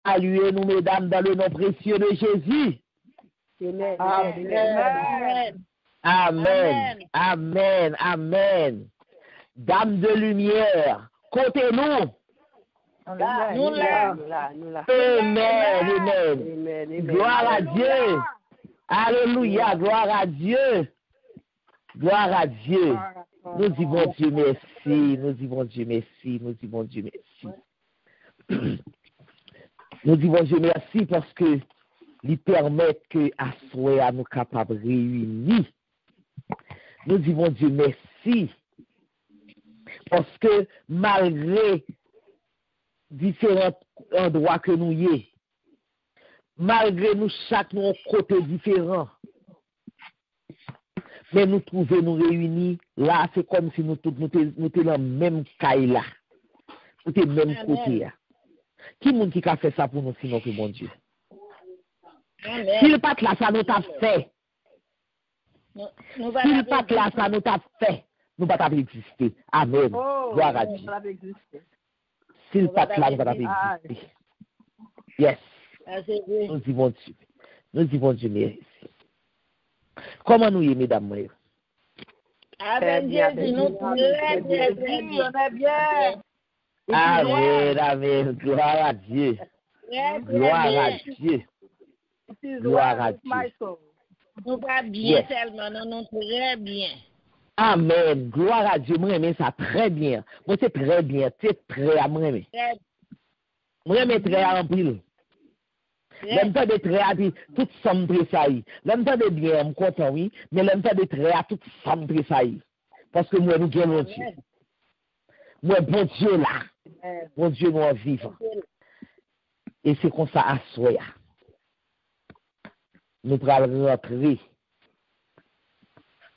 saluer nous, mesdames, dans le nom précieux de Jésus. Amen. Amen. Amen. Amen. Dame de lumière, comptez-nous. Nous là. Amen. Gloire à Dieu. Alléluia. Gloire à Dieu. Gloire à Dieu. Nous disons Dieu merci. Nous disons Dieu merci. Nous disons Dieu merci. Nous disons Dieu merci parce que il permet que à souhait à nous capables de réunir. Nous disons Dieu merci. Parce que malgré différents endroits que nous y est, malgré nous chaque nous côté différent, mais nous trouvons nous réunis là, c'est comme si nous étions dans le même caille là, nous étions même côté là. Qui monde qui a fait ça pour nous sinon que bon Dieu? S'il pas là, ça nous t'a fait. S'il pas là, ça nous t'a fait. Nous ne pouvons pas exister. Amen. Gloire à Dieu. S'il pas là, nous ne pouvons pas exister. Yes. Nous disons Dieu. Nous disons Dieu merci. Comment nous y est, mesdames, moi? Avec Jésus, nous très bien. Amen, amen. Gloire à Dieu. Gloire à Dieu. Gloire à Dieu. Nous pas bien seulement, nous très bien. Amen. Gloire à Dieu. Moi, j'aime ça très bien. Moi, c'est très bien. C'est très à moi. Moi, j'aime très à remplir. L'aime pas de très à dire toute somme tressaillie. L'aime pas de bien, je suis content, oui. Mais l'aime pas de très à toute somme tressaillie. Parce que moi, nous gagnons Dieu. Moi, bon Dieu là. Bon Dieu, nous vivons. Et c'est comme ça à soi. Nous allons rentrer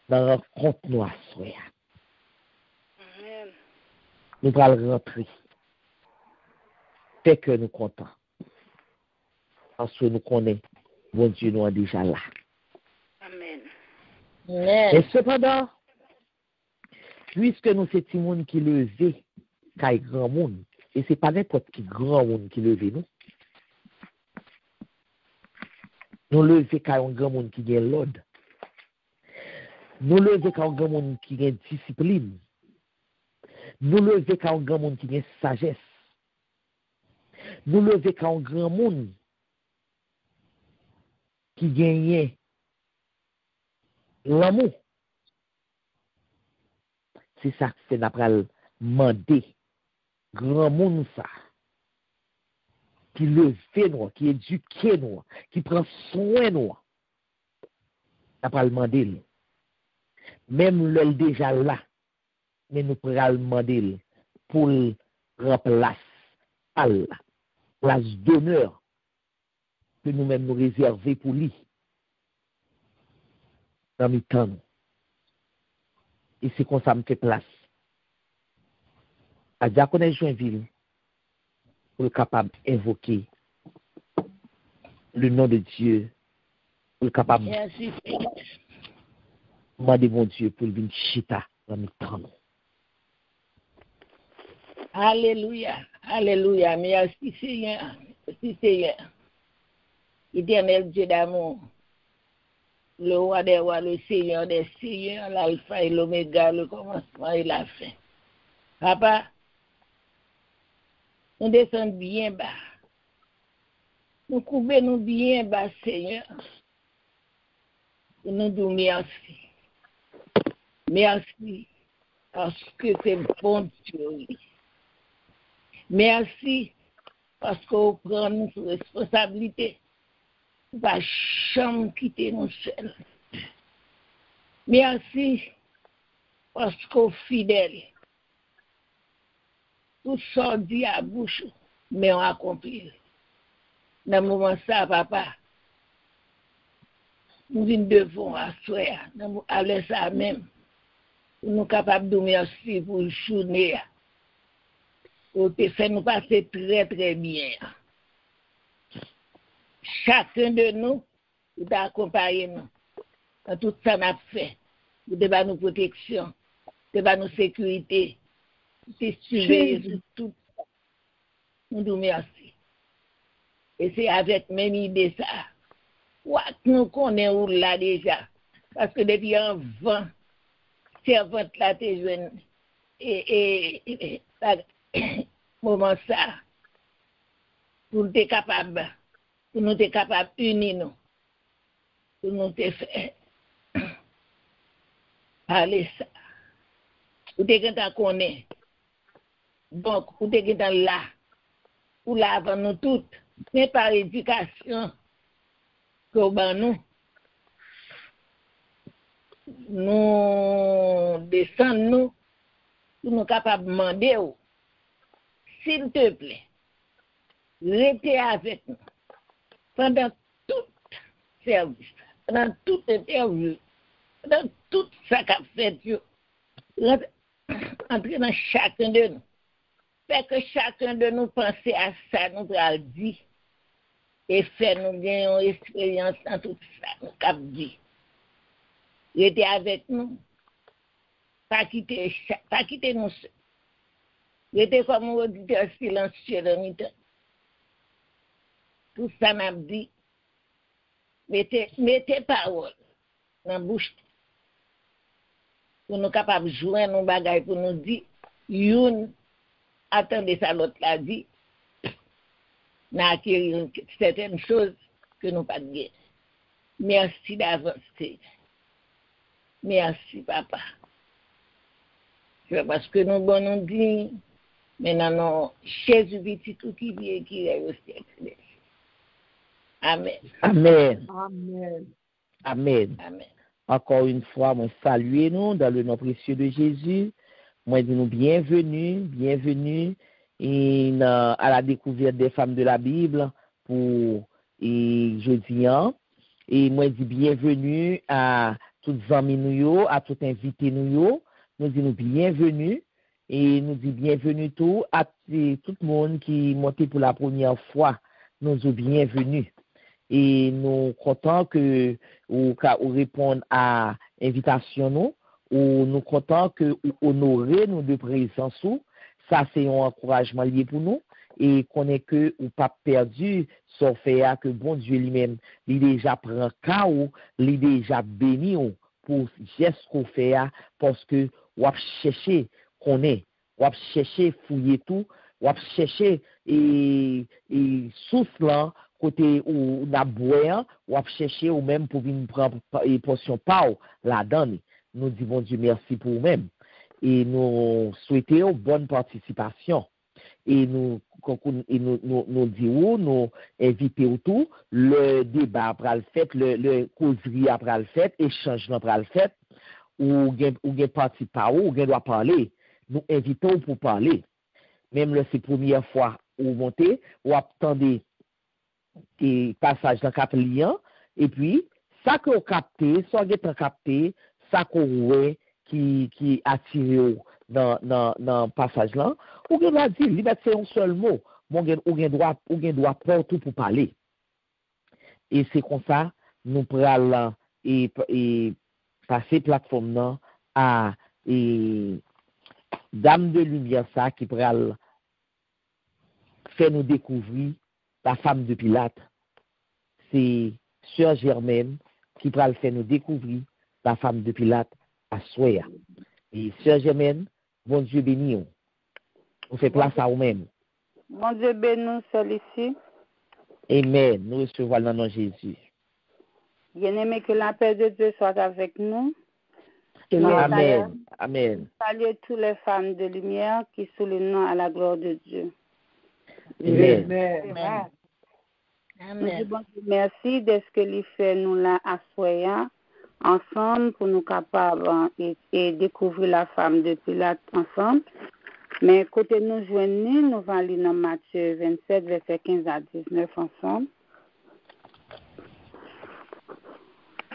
dans la rencontre nous à soi. Nous allons rentrer. Fait que nous comptons. Parce que nous connaissons, bon Dieu nous est déjà là. Amen. Et cependant, puisque nous sommes petits monde qui levé, qui grand monde, et ce n'est pas n'importe qui grand monde qui levé nous. Nous levons quand un grand monde qui a l'ordre. Nous levons quand un grand monde qui a discipline. Nous levons quand un grand monde qui a sagesse. Nous levons quand un grand monde qui gagne l'amour. C'est ça que c'est d'après demander. Grand monde ça. Qui leve nous, qui éduque nous, qui prend soin de nous. D'après demander. Même l'elle déjà là, mais nous pourrons demander pour remplacer la place d'honneur que nous-mêmes nous réserver pour lui. Dans mes temps. Et c'est comme ça que me fait place. À Diaconé Joinville, pour être capable d'invoquer le nom de Dieu, pour être capable de demander mon Dieu pour venir chita dans mes temps. Alléluia. Alléluia. Merci Seigneur. Merci Seigneur. Éternel Dieu d'amour. Le roi des rois, le Seigneur des seigneurs, l'alpha et l'oméga, le commencement et la fin. Papa, nous descendons bien bas. Nous couvrons bien bas, Seigneur. Et nous disons merci. Merci parce que c'est bon Dieu. Merci parce qu'on prend nos responsabilités. On ne va jamais quitter nous seuls. Merci parce qu'on est fidèle. Tout ça dit à bouche, mais on accomplit. Dans le moment ça, papa, nous devons asseoir, nous allons ça même. Nous sommes capables de merci pour le journée. Pour que ça nous passe très très bien. Chacun de nous, il va accompagner nous dans tout ça qu'on a fait. Il va nous protection, il va nous sécurité, il va surveiller sur tout. Nous nous merci. Et c'est avec même idée ça. Quoi que nous connaissons là déjà. Parce que depuis un vent, servante là, t'es jeune. Et moment ça, pour nous être capable d'unir nous, pour nous faire parler ça. Ou t'es qu'on connaît. Donc, ou t'es qu'on là, ou là avant nous toutes, mais par éducation, que nous descendons, nous sommes capables de demander, s'il te plaît, restez avec nous pendant tout service, pendant toute interview, pendant tout ça qu'a fait Dieu. Entrer dans chacun de nous. Fait que chacun de nous pense à ça, nous allons dire, et faire nous gagner une expérience dans tout ça, nous avons dit. Restez avec nous, pas quitter nous seuls. Restez comme un auditeur silencieux de mi-temps. Tout ça m'a dit, mettez parole dans la bouche pour nous capables de jouer nos bagages, pour nous dire, youn, attendez ça, l'autre l'a dit, d'acquérir certaines choses que nous pas de guerre. Merci d'avancer. Merci, papa. C'est parce que nous bon nous dit, maintenant, Jésus petit tout qui vient, qui est au ciel. Amen. Amen. Amen. Amen. Amen. Encore une fois, moi saluer nous dans le nom précieux de Jésus. Moi dis nous bienvenue à la découverte des femmes de la Bible pour jeudi. Et moi dis bienvenue à toutes les amis nous, à tout invité nous. Nous dis nous bienvenue et nous dit bienvenue tout à tout le monde qui est monté pour la première fois. Nous disons bienvenue. Et nous contents que ou répondre à invitation nous ou nous contents que honorer nous de présence ou ça c'est un encouragement lié pour nous et qu'on est que ou pas perdu sauf fait que bon Dieu lui-même il déjà prend cas ou il déjà béni ou pour geste qu'on fait parce que ou a chercher qu'on est ou a chercher fouiller tout ou a chercher et source là côté ou n'a boire ou à chercher ou même pour venir prendre une portion pas la donne. Nous disons Dieu merci pour vous-même et nous souhaitons bonne participation et nous disons nous invitons tout le débat après le fait le causerie après le fait échange après le fait ou gen parti pas ou gen doit parler nous invitons pour parler même le c'est première fois ou monter ou attendez et passage dans quatre liens et puis ça que vous captez soit vous capté ça que qui attire dans passage là ou vous va dire liberté c'est un seul mot ou droit porter pour parler et c'est comme ça nous prenons et passer plateforme là à dame de lumière ça qui pral fait nous découvrir la femme de Pilate, c'est Sœur Germaine qui va le faire nous découvrir la femme de Pilate à Soya. Et Sœur Germaine, bon Dieu béni. On fait place à vous-même. Bon Dieu béni, celui-ci. Amen. Nous recevons le nom de Jésus. Bien-aimé, que la paix de Dieu soit avec nous. Amen. Amen. Saluez toutes les femmes de lumière qui sont le nom à la gloire de Dieu. Amen. Amen. Nous disons merci de ce que lui fait nous là à Soya ensemble pour nous capables et découvrir la femme de Pilate ensemble. Mais côté nous joindre, nous allons lire dans Matthieu 27, verset 15 à 19 ensemble.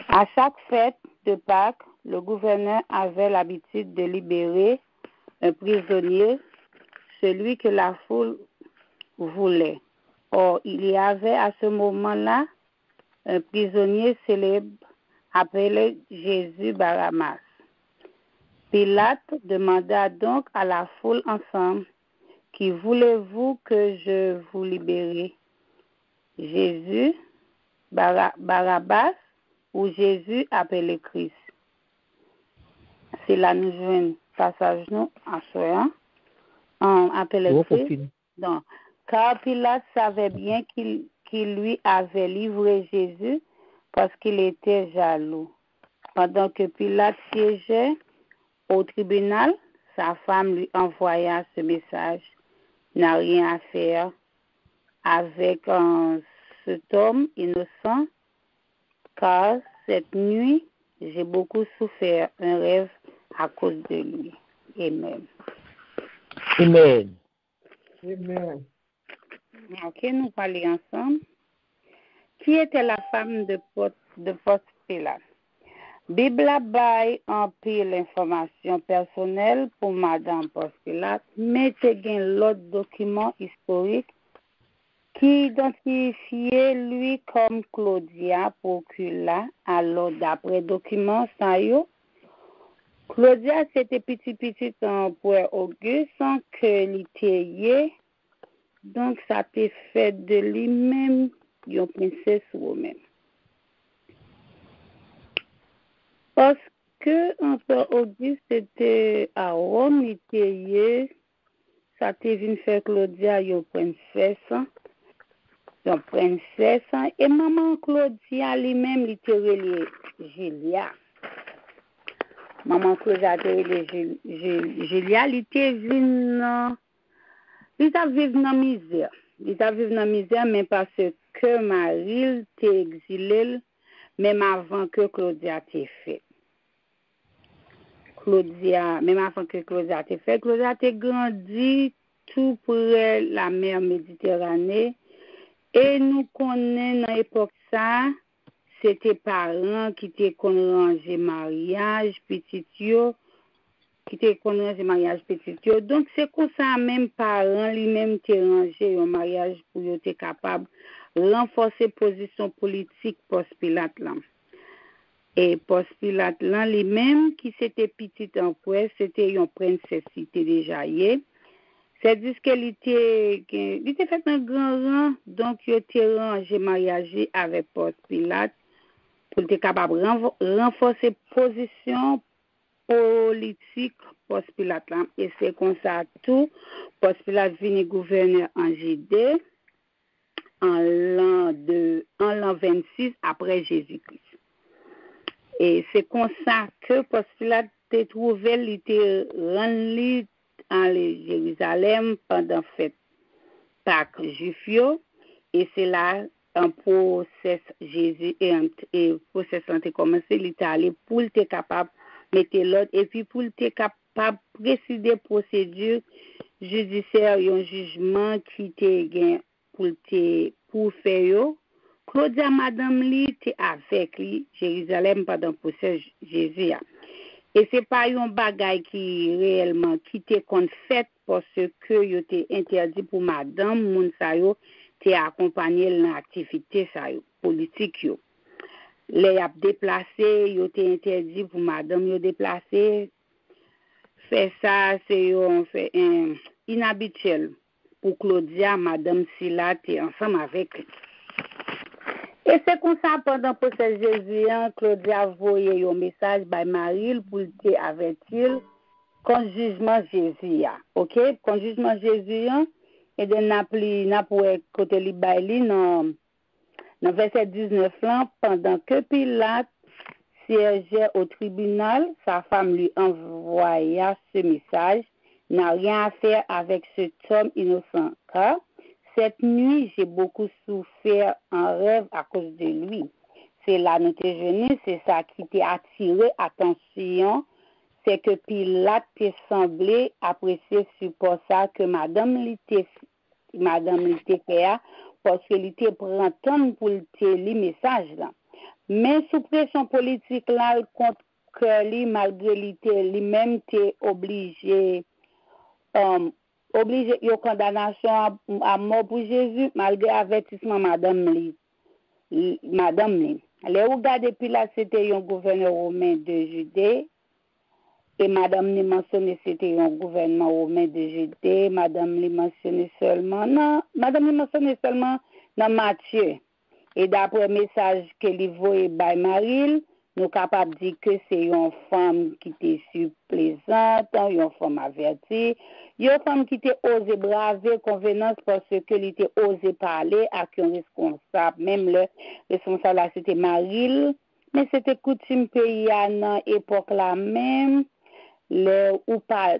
À chaque fête de Pâques, le gouverneur avait l'habitude de libérer un prisonnier, celui que la foule voulait. Or, il y avait à ce moment-là un prisonnier célèbre appelé Jésus Barabbas. Pilate demanda donc à la foule ensemble, « Qui voulez-vous que je vous libère, Jésus, Barabbas ou Jésus appelé Christ. C'est là nous jouons passage nous en soyant appelé Christ. Donc, car Pilate savait bien qu'il lui avait livré Jésus parce qu'il était jaloux. Pendant que Pilate siégeait au tribunal, sa femme lui envoya ce message. N'a rien à faire avec cet homme innocent, car cette nuit, j'ai beaucoup souffert un rêve à cause de lui. Amen. Amen. Amen. Ok, nous parlons ensemble. Qui était la femme de Ponce Pilate? Bible bail en pile l'information personnelle pour Madame Ponce Pilate, mais il y a l'autre document historique qui identifiait lui comme Claudia Procula. Alors, d'après document ça Claudia c'était petit pour Auguste sans que l'ité. Donc, ça t'est fait de lui-même une princesse romaine. Parce que Empereur Auguste était à Rome, il était, ça t'est venu faire Claudia une princesse, et maman Claudia lui-même, il était relié Julia. Maman Claudia était relié Julia, il était venu, il a vécu dans la misère. Il a vécu dans la misère, mais parce que Marie était exilée, même avant que Claudia t'ait fait. Même avant que Claudia t'ait fait, Claudia t'ait grandi tout près de la mer Méditerranée. Et nous connaissons dans l'époque ça, c'était parents qui étaient rangé mariage petit yo, Donc c'est comme ça même parents lui-même t'es rangé un mariage pour être capable renforcer position politique post Pilate là. Et post Pilate là lui-même qui c'était petit en presse, c'était une princesse déjà hier. C'est-à-dire qu'elle était fait un grand rang, donc il était rangé mariage avec post Pilate pour être capable renforcer position politique post Pilate là. Et c'est comme ça tout post Pilate venu gouverneur en Judée en l'an 26 après Jésus-Christ. Et c'est comme ça que post Pilate s'est trouvé, il était rendu en Jérusalem pendant fête Pâques juifio, et c'est là un procès Jésus et procès a commencé, il était allé pour être capable mettre l'ordre et puis pour être capable préciser procédure judiciaire un jugement qui était pour faire Claudia madame li était avec lui Jérusalem pendant procès Jésus. Et c'est pas un bagay qui réellement qui était fait parce que il était interdit pour madame moun sa yo te accompagner l'activité sa yo politique yo. Les a déplacé, il était interdit pour madame yo déplacer. Fait ça c'est fait inhabituel pour Claudia madame Sila était ensemble avec lui. Et c'est comme ça, pendant le procès Jésus, Claudia a envoyé un message à Marie pour te avertir contre jugement Jésus. OK? Contre jugement Jésus, et de n'a pas côté li dans verset 19 là, pendant que Pilate siégeait au tribunal, sa femme lui envoya ce message, n'a rien à faire avec cet homme innocent. Car cette nuit, j'ai beaucoup souffert en rêve à cause de lui. C'est là nous t'es venu, c'est ça qui t'a attiré attention, c'est que Pilate t'est semblé apprécier sur ça que madame l'était fait parce que l'était prend temps pour te li message là. Mais sous pression politique là contre que lui malgré l'était lui-même t'est obligé une condamnation à mort pour Jésus malgré avertissement madame li. Les regardez Pilate c'était un gouverneur romain de Judée et madame li mentionné c'était un gouvernement romain de Judée, madame li mentionné seulement dans Matthieu. Et d'après le message que l'Ivoire by Maril, nous capables de dire que c'est une femme qui était plaisante, une femme avertie, une femme qui était osée braver convenance parce qu'elle était osée parler à un responsable. Même le responsable là, c'était Maril, mais c'était coutume pays à l'époque là même, ou pas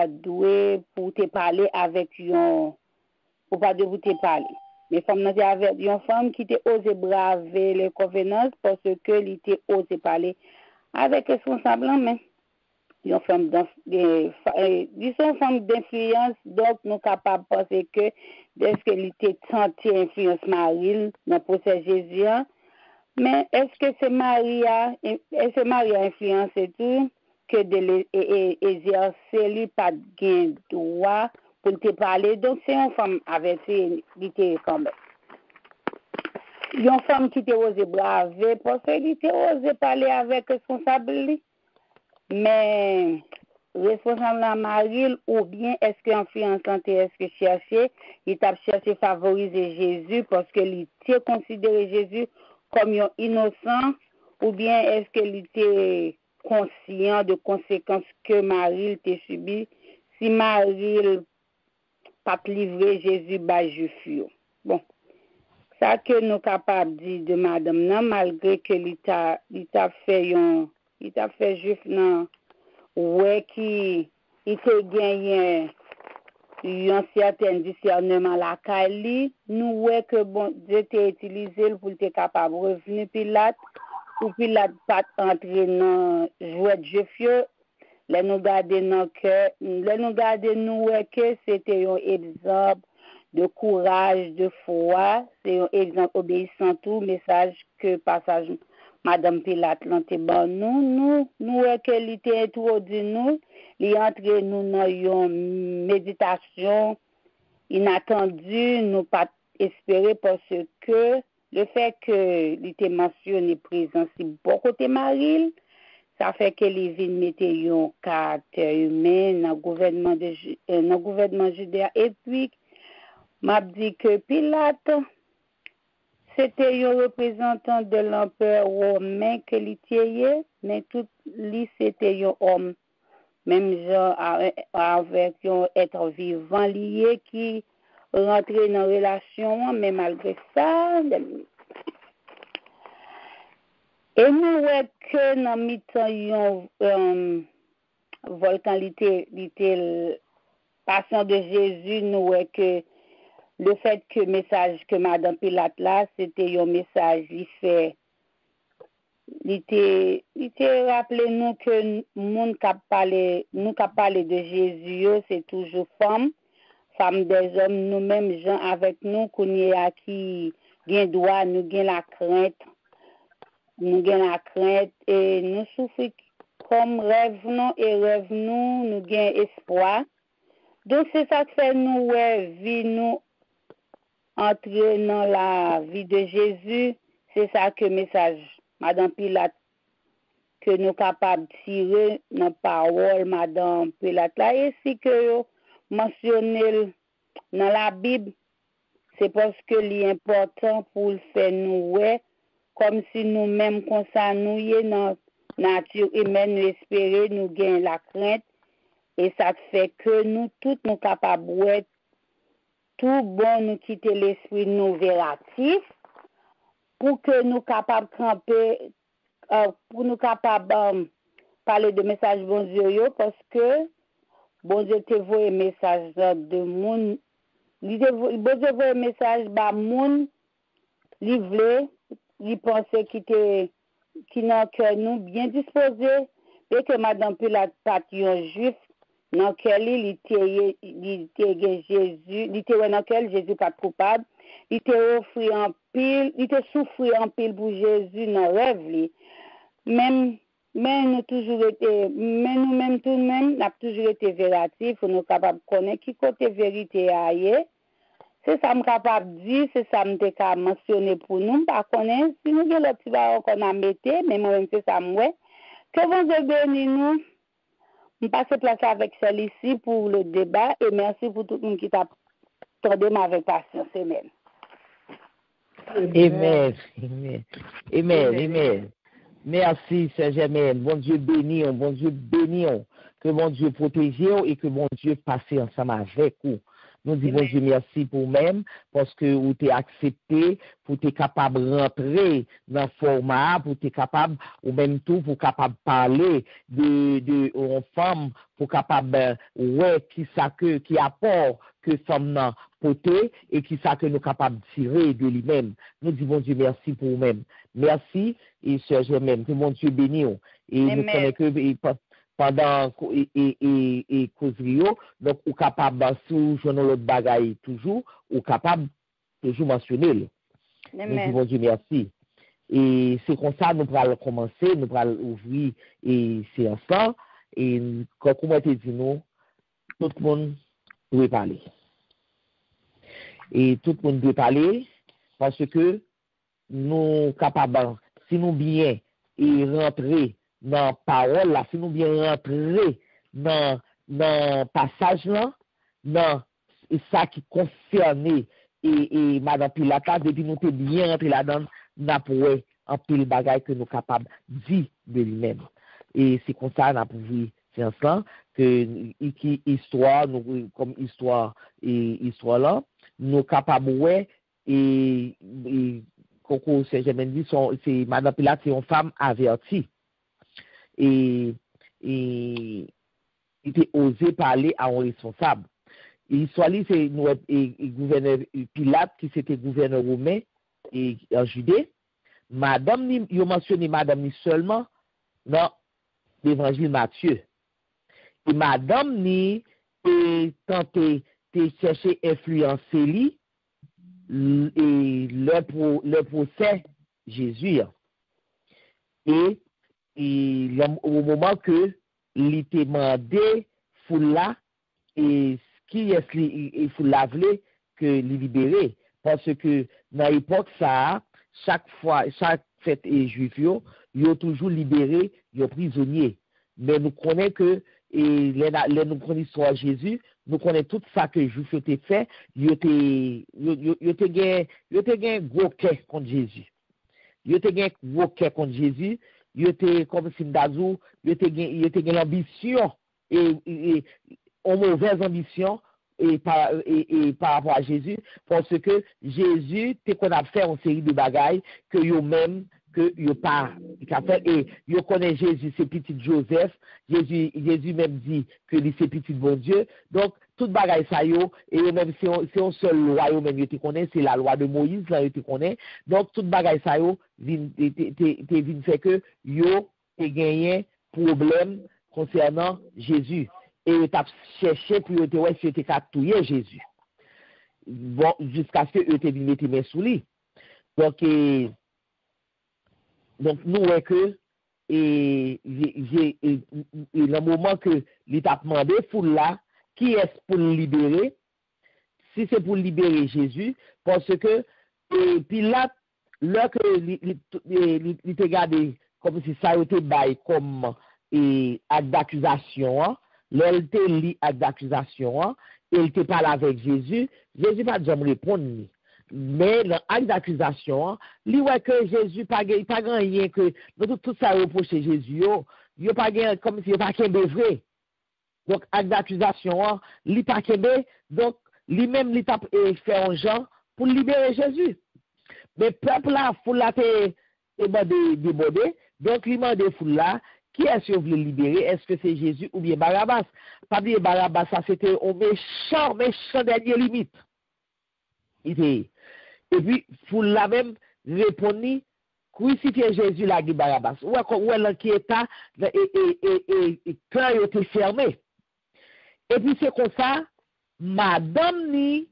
doué pour te parler avec un, ou pas de vous te parler. Mais femme nan avait une femme qui était osé braver les convenances parce qu'elle était osé parler avec responsable mais une femme d'influence, donc nous capables de penser que dès qu'elle était tentée influence Marie dans le procès Jésus, mais est-ce que c'est Marie a influencé tout que de exercer lui pas de droit pour te parler. Donc, c'est une femme avec qui quand même. Une femme qui t'a osé braver parce qu'elle t'a osé parler avec responsable. Mais responsable à Marie, ou bien est-ce qu'influençant est-ce que chercher, il t'a cherché favoriser Jésus parce qu'il t'a considéré Jésus comme un innocent, ou bien est-ce qu'il était conscient de conséquences que Marie t'a subi si Marie pas livrer Jésus bas juif. Bon, ça que nous capables de dire de madame nan, malgré que l'État fait juif nan, ouais qui il te gagné un certain discernement la Kali, nous ouais que bon Dieu t'a utilisé pour être capable de revenir Pilate, ou Pilate pas entrer dans jouet juif. Là nous garder nous que c'était un exemple de courage, de foi, c'est un exemple obéissant tout message que passage Madame Pilate l'ante ban nous qu'elle était introduit nous, il entre nous dans une méditation inattendue, nous pas espérer parce que le fait que il était mentionné présent si beaucoup côté Marie, ça fait que les villes mettaient un caractère humain dans le gouvernement judéen. Et puis, m'a dit que Pilate, c'était un représentant de l'empereur romain que l'itier, mais tout lui c'était un homme, même genre avec un être vivant lié qui rentrait dans la relation, mais malgré ça, et nous voyons que dans mi-temps, volcan l'était passion de Jésus, nous voyons que le fait que le message que Madame Pilate là, c'était un message, il était rappelé nous que nous parler de Jésus, c'est toujours femme des hommes, nous-mêmes gens avec nous, qu'on y a qui gain droit, nous gain la crainte. Nous gagnons la crainte et nous souffrons comme rêve nous gagnons espoir. Donc c'est ça que fait nous, vie nous entrer dans la vie de Jésus. C'est ça que message, Madame Pilate, que nous capables de tirer dans parole, Madame Pilate, là, et si que mentionné dans la Bible, c'est parce que l'important pour le faire nous, comme si nous-mêmes, comme ça, nous y est dans la nature humaine, nous espérer, nous gagnons la crainte. Et ça fait que nous, tous, nous capables de tout bon, nous quitter l'esprit nous vératif, pour que nous capables de camper, pour nous capables parler de message bon Dieu, parce que bon Dieu te voit un message de monde, bon Dieu voit un message de monde, livré, il pensait qui n'a que nous bien disposé et que Madame Pilate pas un juif dans quel il était Jésus, il était dans quel Jésus pas coupable, il était offert en pile, il était souffert en pile pour Jésus dans rêve li. Même nous toujours été nous-mêmes tout de même n'a toujours été vératif, nous capable connaître qui côté vérité aille. C'est ça me capable de dire, c'est ça me capable mentionner pour nous, pas connaître si nous avons le petit baron qu'on a metté, mais moi-même c'est ça moi. Que bon Dieu bénisse nous. Je passe place avec celle ici pour le débat et merci pour tout le monde qui t'a attendu avec patience. Amen. Amen. Amen. Amen. Amen. Merci, Sœur Germaine. Bon Dieu béni, bon Dieu béni. Que bon Dieu protège et que bon Dieu passe ensemble avec vous. Nous disons bon Dieu merci pour vous-même parce que vous êtes accepté, pour être capable de rentrer dans le format, pour être capable, ou même tout, pour capable de parler de aux femmes, pour capable, ouais, qui apport que femme n'a porté et qui ça que nous capables de tirer de lui-même. Nous disons bon Dieu merci pour vous-même. Merci et Sœur Germaine, que mon Dieu bénisse. Et nous connaissons que pendant et causerie, donc ou capable sous journal l'autre bagaille toujours ou capable toujours mentionner. Nous disons Dieu merci. Et c'est comme ça nous allons commencer, nous allons ouvrir et c'est ensemble et comme on te dit nous tout le monde doit parler. Et tout le monde doit parler parce que nous capables si nous bien et rentrer dans parole là, si nous bien rentrer dans passage là, dans ça qui concerne et Madame Pilata, depuis nous t'es bien rentré là-dedans, n'a pour en pile bagaille que nous capables dire de lui-même. Et c'est comme ça n'a pour c'est ensemble que qui histoire nous comme histoire et histoire là, nous capables et Coco Saint-Germain dit c'est Madame Pilate c'est une femme avertie. Et il était osé parler à un responsable. Et soit c'est gouverneur Pilate qui c'était gouverneur romain et en Judée. Madame il mentionné madame ni seulement dans l'évangile Matthieu. Et madame ni tenté de chercher influencer lui et le procès Jésus. Et au moment que il te demandé foule là et qui est il faut l'avler que li libérer parce que dans l'époque ça chaque fête et juif yo toujours libéré yo prisonnier mais nous connaissons que et nous connaissons l'histoire Jésus nous connaissons tout ça que juif yo te fait yo te gain gros cœur contre Jésus yo te gain gros cœur contre Jésus yo te comme si m'dazou yo te gain l'ambition et une mauvaise ambition et par rapport à Jésus parce que Jésus te qu'on a fait une série de bagailles que yo même que yo pas fait et yo connaît Jésus c'est petit Joseph Jésus même dit que lui c'est petit bon Dieu donc toute bagaille ça yo et même c'est un seul loi yo même yo te connaît c'est la loi de Moïse là yo te connaît donc toute bagaille ça yo vinn fait que yo te gagné problème concernant Jésus et tu as cherché pour te voir si tu as tué Jésus. Bon, jusqu'à ce que tu aies mis tes mains sous lui. Donc nous voyons que le moment que l'État a demandé pour là, qui est pour le libérer? Si c'est pour libérer Jésus, parce que Pilate, là que il te gardé comme si ça a été bail comme acte d'accusation, l'elle te lit acte d'accusation, il te parle avec Jésus pas jamais répondre. Mais dans l'acte d'accusation, il voit que Jésus pas rien que tout ça reproché Jésus, il pas comme si il pas qu'un vrai. Donc acte d'accusation, il pas qu'un donc lui-même il t'a fait un genre pour libérer Jésus. Mais peuple là, foule là te débordé, donc il m'a dit foule là qui est-ce que vous voulez libérer? Est-ce que c'est Jésus ou bien Barabbas? Pas bien Barabbas, ça c'était un méchant dernier limite. Et puis, pour la même répondre, crucifier Jésus la dit Barabbas. Ou est là qui est là, et quand il était fermé. Et puis c'est comme ça, madame ni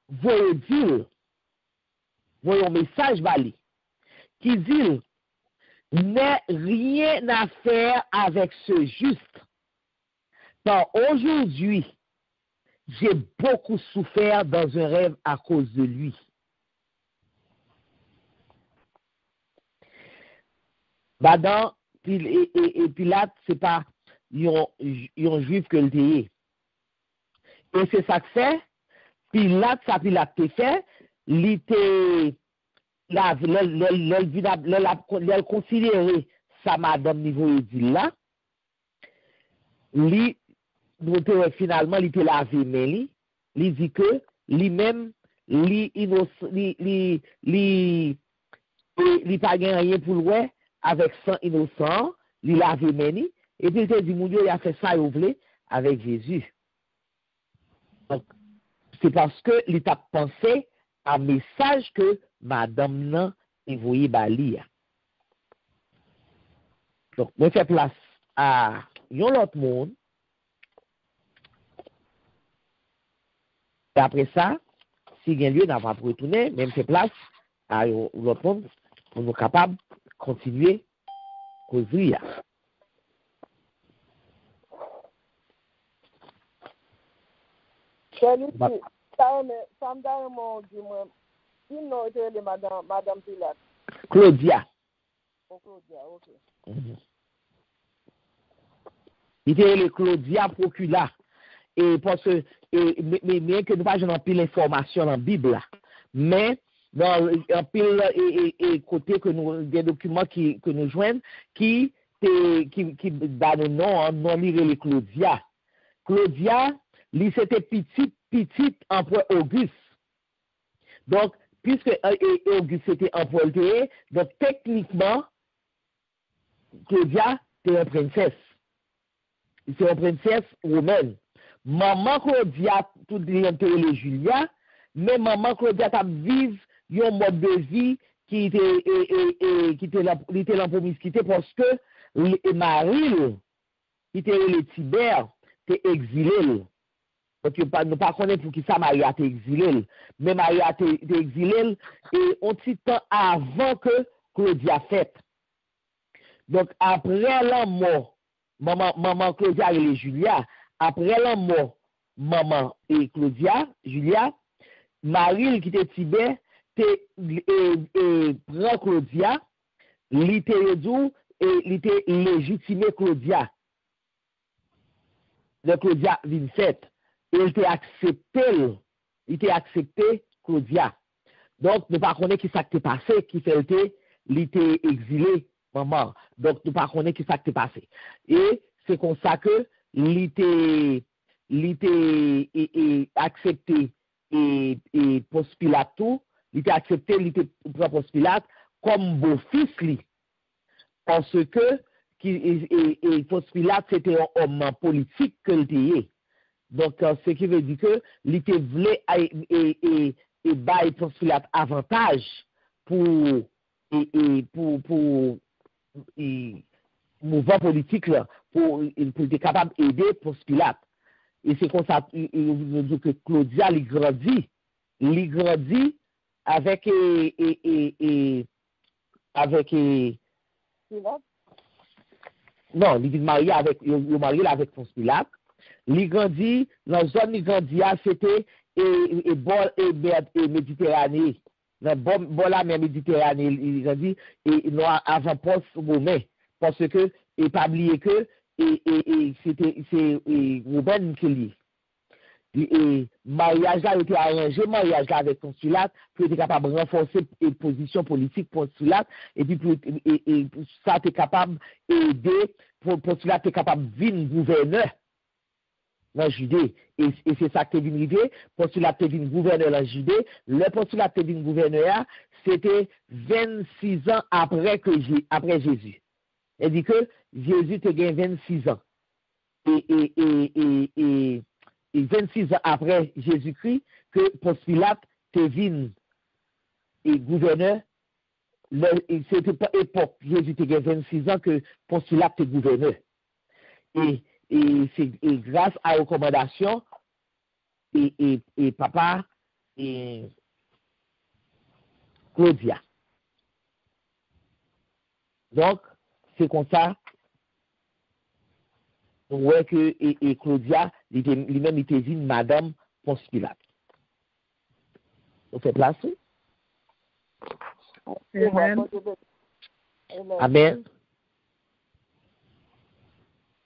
voyez dire, voyez un message bali, qui dit, n'est rien à faire avec ce juste. Car aujourd'hui, j'ai beaucoup souffert dans un rêve à cause de lui. Badin et Pilate, c'est pas un juif que le est. Et c'est ça que fait. Pilate te fait, il l'elle considérer sa madame niveau dit là, finalement, il était lavé, mais il dit que lui-même, il pas rien pour lui avec sang innocent, il lavé, mais et puis il dit, mon Dieu, il a fait ça, il voulait, avec Jésus. Donc, c'est parce que il a pensé à un message que madame nan envoyé Bali. Donc, moi, je fais place à yon l'autre monde. Et après ça, si il y a lieu, n'a pas retourner, même fait place à l'autre monde pour nous capables de continuer à causer. Ça me donne mon Dieu, qui n'a été de Madame Pilate? Claudia. Oh, Claudia, ok. Il était le Claudia Procula. Et parce que, mais que nous pas en pile l'information dans la Bible, mais dans un pile et côté que nous, des documents que nous joignent, qui donnent le nom, non lire les Claudia. Claudia, lui, c'était petit empereur Auguste. Donc, puisque Auguste était empereur, donc techniquement, Claudia, c'est une princesse. C'est une princesse romaine. Maman Claudia, tout le Julia, mais maman Claudia t'a vivre un mode de vie qui était la promiscuité parce que Marie, qui était le Tibère, était exilé. Donc, nous ne pas connaître pour qui ça Marie a été exilé. Mais Marie a été exilée et un petit temps avant que Claudia fête. Donc, après la mort, maman Claudia et Julia, après la mort, maman et Claudia, Julia, Marie qui était Tibet, prend Claudia, littéralement, et était légitimé Claudia. Le Claudia Vincent, il était accepté Claudia. Donc, nous ne connaissons pas qui s'est passé, qui fait il était exilé, maman. Donc, nous ne connaissons pas qui s'est passé. Et c'est comme ça que il était accepté et Ponce Pilate tout, il était accepté, il était Ponce Pilate comme beau-fils lui. Parce que Ponce Pilate c'était un homme politique que il était. Donc, ce qui veut dire que il était voulu et bail Ponce Pilate avantage pour mouvement politique là, pour être capable d'aider Ponce Pilate. Et c'est comme ça, il dit que Claudia, il grandit avec non, il marié avec Ponce Pilate. Il grandit, dans la zone, il grandit, c'était Méditerranée. Dans la mer Méditerranée, il grandit, et non, avant Ponce Romain. Parce que, et pas oublier que, c'est Rouben qui lit. Et mariage là, il était arrangé, mariage là avec Ponce Pilate, pour être capable de renforcer la position politique Ponce Pilate, et puis ça, tu es capable d'aider, Ponce Pilate, tu es capable de devenir gouverneur dans Judée. Et c'est ça que tu es venu arriver, Ponce Pilate est devenu gouverneur dans Judée. Le Ponce Pilate est devenu gouverneur, c'était 26 ans après Jésus. Elle dit que Jésus te gagne 26 ans. Et 26 ans après Jésus-Christ, que Ponce Pilate te vine et gouverneur. C'était pas époque, Jésus te gagne 26 ans que Ponce Pilate te gouverneur. Et c'est grâce à recommandation et papa et Claudia. Donc, c'est comme ça, on voit que et Claudia, lui-même, il était dit Madame Ponce Pilate. On fait place? Amen. Amen.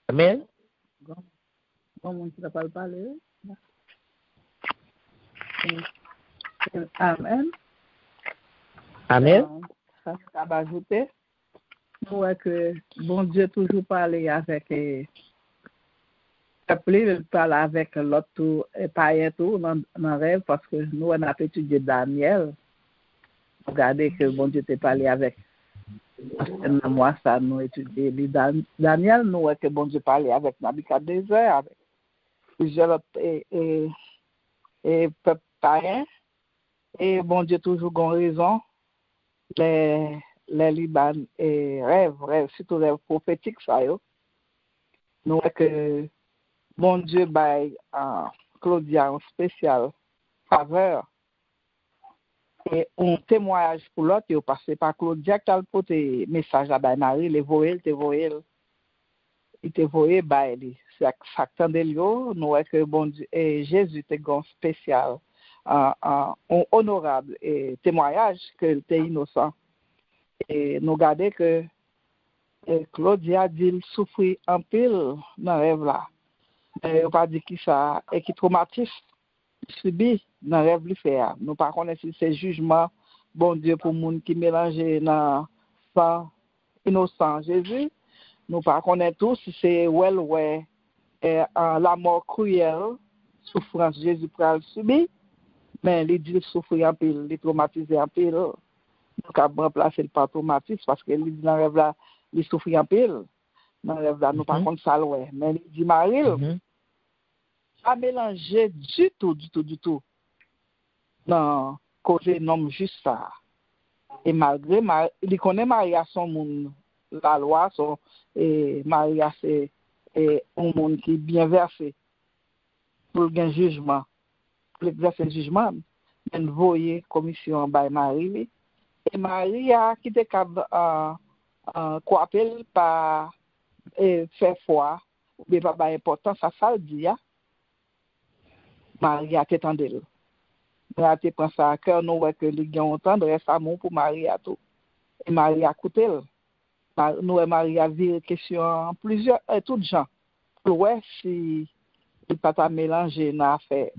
Amen. Comment tu ne peux pas parler? Amen. Amen. Ça va ajouter. Nous voyons que bon Dieu toujours parler avec peuple, il parle avec l'autre païen tout dans rêve parce que nous on a étudié Daniel. Regardez que bon Dieu t'a parlé avec moi ça nous étudié Daniel, nous voyons que bon Dieu parlait avec Nabucodonosor, avec plusieurs autres et peuple païen. Et bon Dieu toujours gon raison les Liban et rêve surtout rêve prophétique ça yo. Nous voyons que bon Dieu bail Claudia un spécial faveur et un témoignage pour l'autre yo passé par Claudia qui a porté message à Marie les voyel il te voyé bail lui ça attendait yo nous voyons que bon Dieu et Jésus te gon spécial un honorable et témoignage que était innocent et nous garder que Claudia dit souffrir en pile dans rêve là mais on pas dit qui ça et qui traumatisme subi dans rêve lui faire nous pas connaître si c'est jugement bon Dieu pour monde qui mélanger dans sang innocent Jésus nous pas connaître tout si c'est la mort cruelle souffrance Jésus pral subir mais il dit souffrir en pile il traumatisé en pile nous avons remplacé le par traumatisme parce que il dit dans rêve là il souffre en pile dans rêve là nous pas contre ça mais il dit Marie pas mélanger du tout non causer nom juste ça et malgré il connaît Maria son monde la loi son et Maria c'est un monde qui est bien versé pour le jugement pour exercer le jugement mais voyez commission by Marie et Maria qui était quoi appelle par faire foi mais pas important ça le dit Maria t'entendait Maria te prend ça à cœur nous ouais que les gens entendre ça amour pour Maria tout et Maria écouter nous Maria vire question plusieurs toutes gens ouais si il pas mélanger dans affaire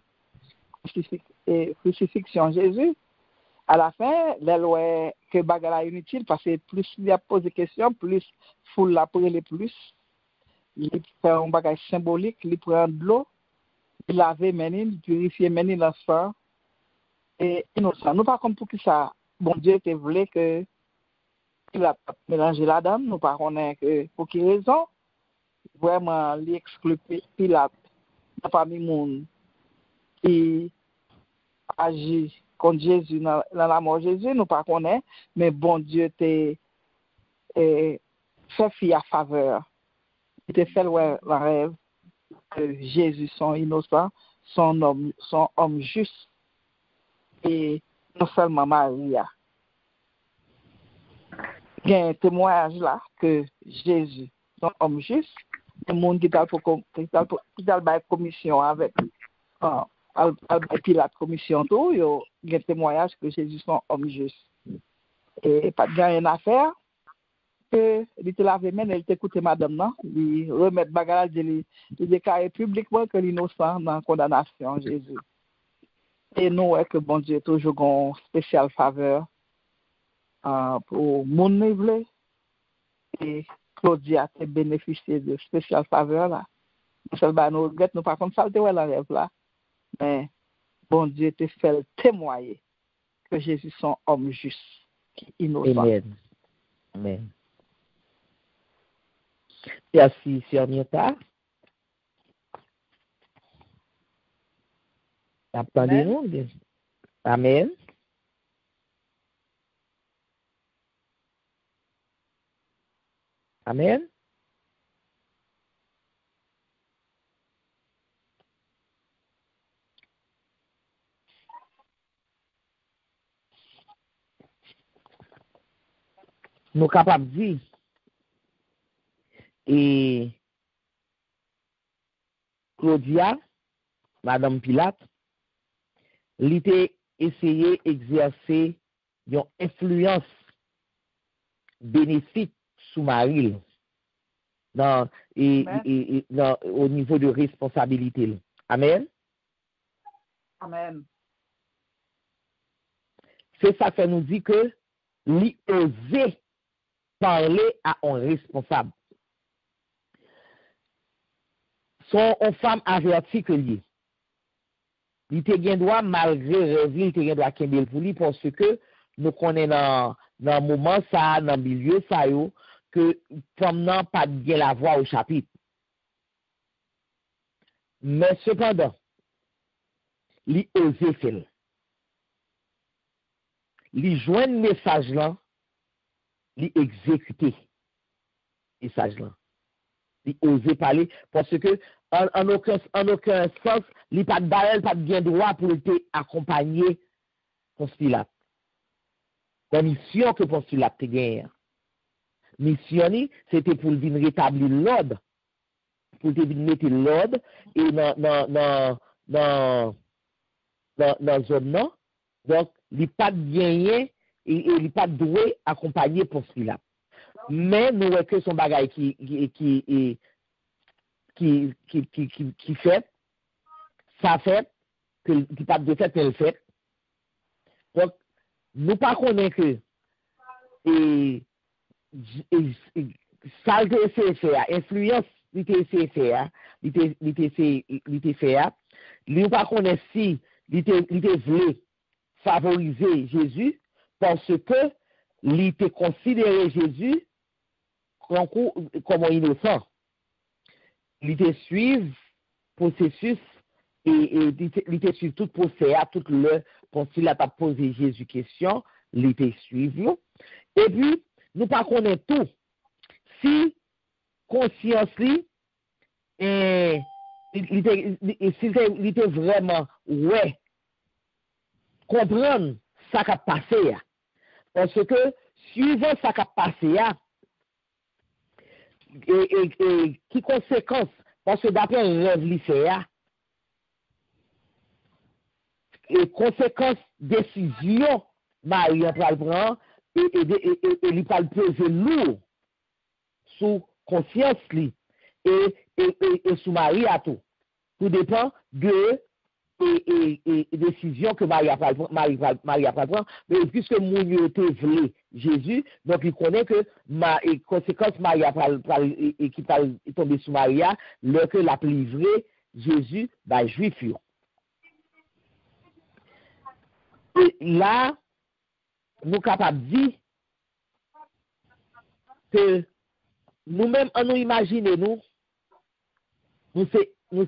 crucifixion Jésus à la fin les lois que bagarre inutile parce que plus il a posé question plus foule la prélé plus il fait un bagage symbolique il prend de l'eau il laver menine purifier menine dans sang et innocent nous pas comme pour qui ça bon Dieu te voulait que il a mélangé la dame nous pas connaît que pour qui raison vraiment l'exclut Pilate dans parmi monde qui agit contre Jésus dans la mort de Jésus nous pas connaît mais bon Dieu te fait fi à faveur il te fait le rêve que Jésus sont innocent son homme juste et non seulement Maria il y a un témoignage là que Jésus son homme juste le monde qui t'a commission avec Pilate commission tout il y a un témoignage que Jésus son homme juste et pas de rien à faire que il était lavé main il t'écoutait madame non il remettre bagarre il déclarer publiquement que l'innocent dans condamnation Jésus et nous que bon Dieu toujours une spéciale faveur pour mon niveau et Claudia a bénéficié de spéciale faveur là seulement nous regrette nous pas comme ça le la rêve là mais bon Dieu te fait témoigner que Jésus son homme juste qui innocent. Amen. Merci, Sœur Mieta. Attendez-nous. Amen. Amen. Nous capables de dire et Claudia, Madame Pilate, l'était essayé d'exercer une influence bénéfique sur Marie au niveau de responsabilité. Amen. Amen. C'est ça que nous dit que li osé parler à un responsable. Son femme averti que li. Il te gen droit malgré rêve, il te gen droit kembel pour lui parce que nous connaissons dans moment ça, dans milieu ça yo, que femme nan pas bien la voix au chapitre. Mais cependant, li osé faire. Li joindre message là, li exécuter message là. Li osé parler parce que en aucun sens, li pas de pas bien droit pour te accompagner postulat. La mission que postulat te gagne. Mission ni, c'était pour venir rétablir l'ordre. Pour te venir mettre l'ordre et dans zone non. Donc, li pas gagné et li pas doué accompagner postulat. Mais nous voyons que son bagage qui fait, ça fait, qui pas de fait, elle fait. Donc, nous pas connaissons que, ça c'est faire, influence, c'est faire, c'est faire, nous pas connaissons si, voulu favoriser Jésus, parce que, il était considéré Jésus comme innocent. Il était suivre processus et il était suivre tout procès, tout le postulat a posé Jésus question, il était suivre. Et puis, nous pas connaître tout. Si conscience il était vraiment ouais comprendre ça qui a passé. Parce que suivant ça qui a passé, et qui conséquence, parce que d'après le rêve lycéen, et conséquence décision, Marie en prend et il va le peser lourd sous conscience et sous Marie à tout. Tout dépend de et décision que Marie a prendre, mais puisque mon était voulu Jésus, donc il connaît que conséquence Marie a et qui est tombé sous Maria, le que l'a livré Jésus, juif. Et là, nous sommes capables de dire que nous-mêmes, nous imaginons, nous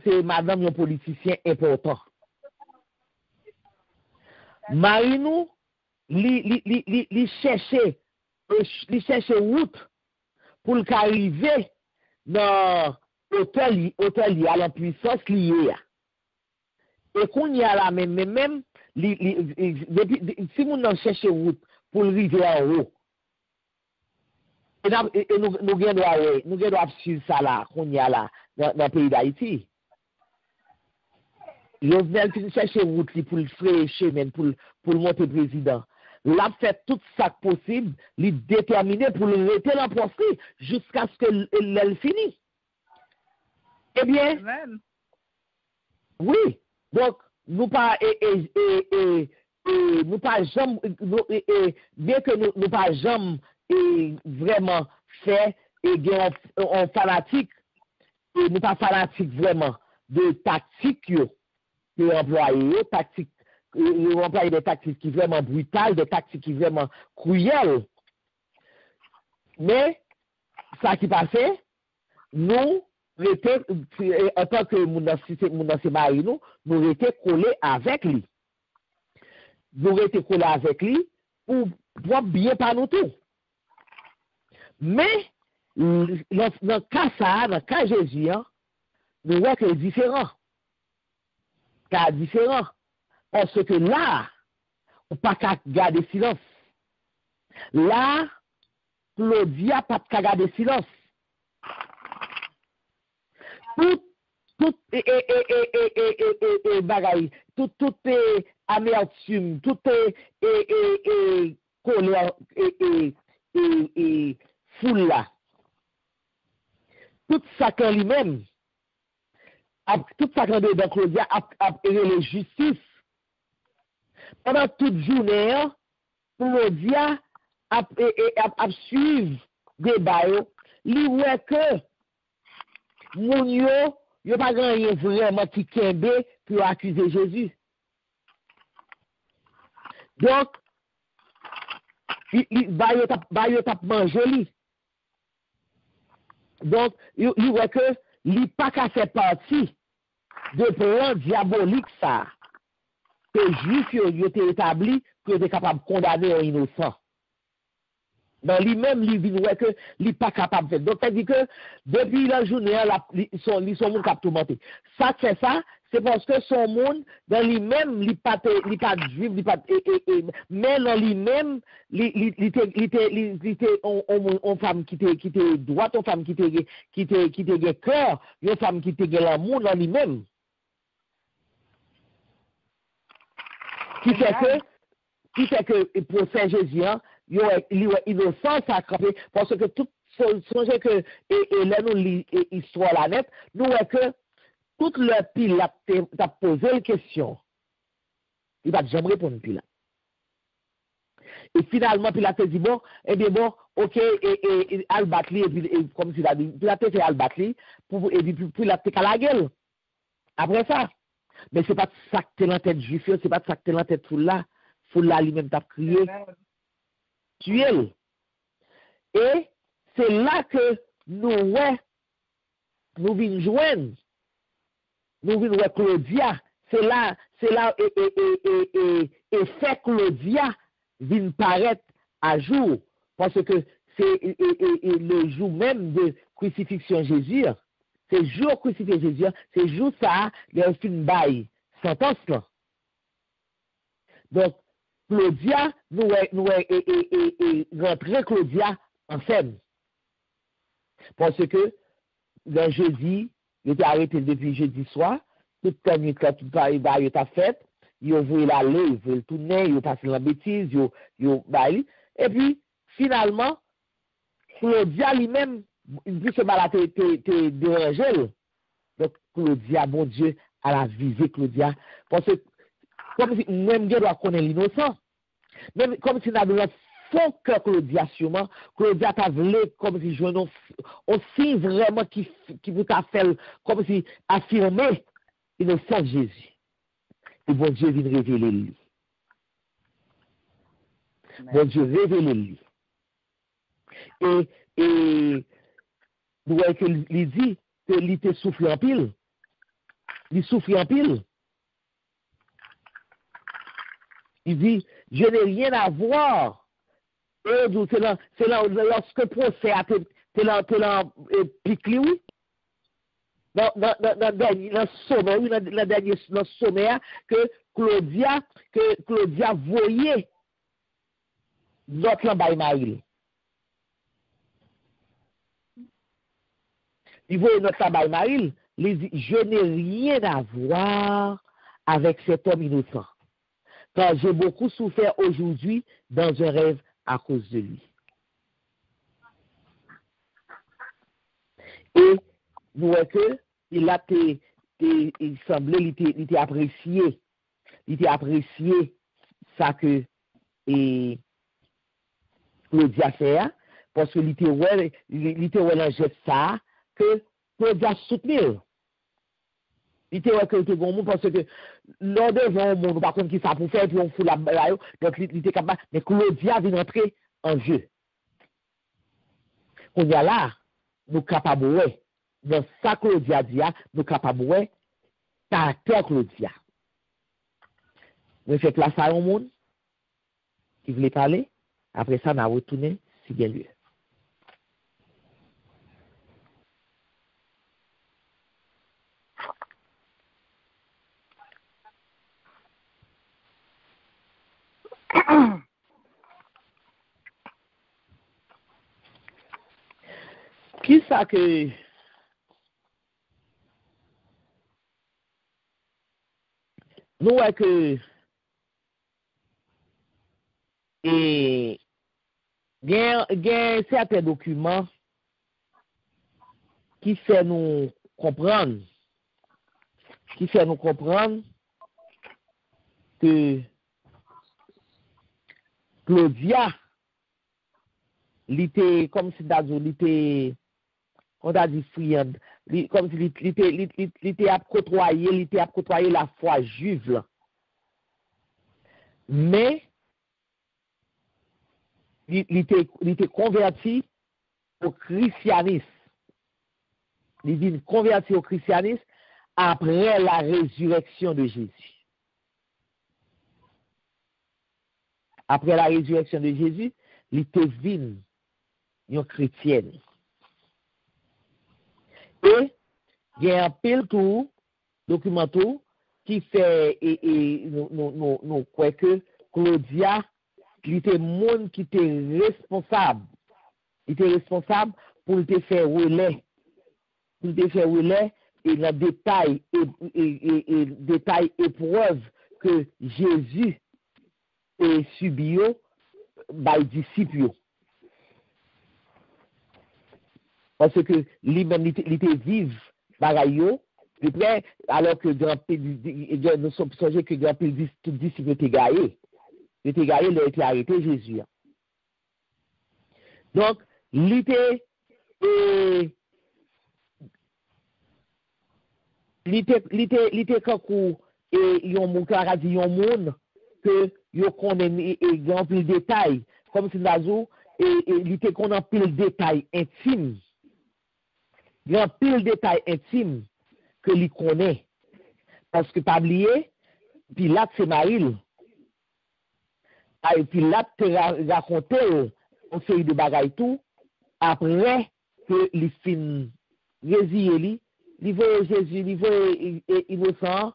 c'est madame un politicien important. Marie nous, li cherche route pour arriver dans l'hôtel à la puissance liée. Et qu'on y a là même si nous cherche route pour arriver en haut. Et nous devons suivre ça là, qu'on y a là, dans le pays d'Haïti. Jovenel qui cherche route pour le faire chemin pour monter président. L'a fait tout ça possible, il déterminé pour le rester dans le poste jusqu'à ce que l'elle finisse. Eh bien, Amen. Oui, donc nous pas nous pas jamais bien que nous pas jamais vraiment fait et on fanatique et nous pas fanatique vraiment de tactique de employer tactique employer des tactiques qui vraiment brutales, des tactiques qui vraiment cruelles. Mais ça qui passait, nous en tant que mon mari nous étions collés avec lui. Nous étions collés avec lui pour bien par nous tout. Mais dans le cas ça, dans le cas Jésus, nous voyons que c'est différent. C'est différent. Parce que là, on ne peut pas garder silence. Là, Claudia n'a pas de garder silence. Tout bagaille, tout est amertume, tout est colère et foule là. Tout ça qu'en lui-même, tout ça qu'en dans Claudia a les justice. Pendant toute journée, Claudia à suivre débat yo, li wè que moun yo pas gagné vraiment qui kembe pour accuser Jésus. Donc ba yo tap manger li. Donc il voit que li pas qu'à faire partie de plan diabolique ça que juif yo été établi que est capable de condamner un innocent. Dans lui-même, il dit que il n'est pas capable de faire. Donc, c'est-à-dire que depuis la journée, ils sont monde qui tourmenté. Ça fait ça, c'est parce que son monde, dans lui-même, il n'est pas juif, mais dans lui-même, il était une femme qui était droite, une femme qui était cœur, une femme qui était l'amour dans lui-même. Qui fait que pour Saint Jésus, il est innocent à camper parce que tout songez que et là nous l'histoire la net nous voyons que toute le Pilate t'a posé une question, il va jamais répondre Pilate. Et finalement Pilate dit bon OK et al batli et comme s'il a dit Pilate fait al batli pour et puis Pilate à la gueule après ça. Mais c'est pas ça que t'es dans tête juif, c'est pas ça que t'es dans tête foule là lui-même t'a crié tuer. Et c'est là que nous venons joindre. Nous venons Claudia. C'est là et fait Claudia vient paraître à jour. Parce que c'est le jour même de crucifixion Jésus. C'est jour crucifixion Jésus. C'est jour ça, il y a une bail sentence là. Donc, Claudia, nous rentrer Claudia en scène. Parce que, le jeudi, il était arrêté depuis jeudi soir, toute la nuit, tout il t'a fait, il voulait l'aller, il voulait le tourner, il passé la bêtise, et puis, finalement, Claudia lui-même, il dit que mal te dérangé. Donc, Claudia, bon Dieu, elle a visé Claudia, parce que, comme si même Dieu doit connaître l'innocent. Même comme si nous avons un fond cœur Claudia sûrement, Claudia t'a voulu comme si je aussi vraiment qui vous t'a fait comme si affirmer l'innocence de Jésus. Et bon Dieu vient révéler lui. Bon Dieu révèle lui. Et nous voyons qu'il dit qu'il était soufflé en pile. Il souffle en pile. Il dit, je n'ai rien à voir. Et c'est là lorsque le procès a été piqué, oui. Dans le sommet, que Claudia voyait notre lambaye Maïl. Il voyait notre lambaye Maïl. Il dit, je n'ai rien à voir avec cet homme innocent. Car j'ai beaucoup souffert aujourd'hui dans un rêve à cause de lui. Et nous voyons que il semblait, il était apprécié. Il était apprécié ça que Claudia fait, parce que il était dans geste ça que Claudia soutenir. Il était que le monde parce que lors devant le monde, par contre, qui ça pour faire, puis on fout la balle, donc il était capable, mais Claudia vient entrer en jeu. On y a là, nous capables, dans ça Claudia dit, nous capables, caractère Claudia. Nous faisons place à un monde qui voulait parler, après ça, on a retourné, si bien lieu. Qui ça que nous voyons que il y a certains documents qui fait nous comprendre que Claudia était comme si il était, on a dit friand, comme si il était à côtoyer la foi juive là. Mais il était converti au christianisme. Il est converti au christianisme après la résurrection de Jésus. Après la résurrection de Jésus, il était venu une chrétienne. Et il y a un pile tout document tout qui fait nous croyons que Claudia, il était monde qui était responsable. Il était responsable pour te faire relais. Pour te faire relais et le détail et détail épreuve que Jésus est subi par les disciples. Parce que lui-même, il était vive bagaille de près, alors que nous sommes songés que grand pile tout disciple était gaillé. Il était gaillé, il a été arrêté Jésus. Donc, il était quand yon moun ka di yon moun que yo konnen et grand pile détail comme si nazou et il était konnen pile détail intime. Grand pile détail intime que li connaît parce que pas oublier Pilate c'est Marie. Et Pilate te raconté une série de bagailles tout après que li fin résilier li voye Jésus, li voye innocent,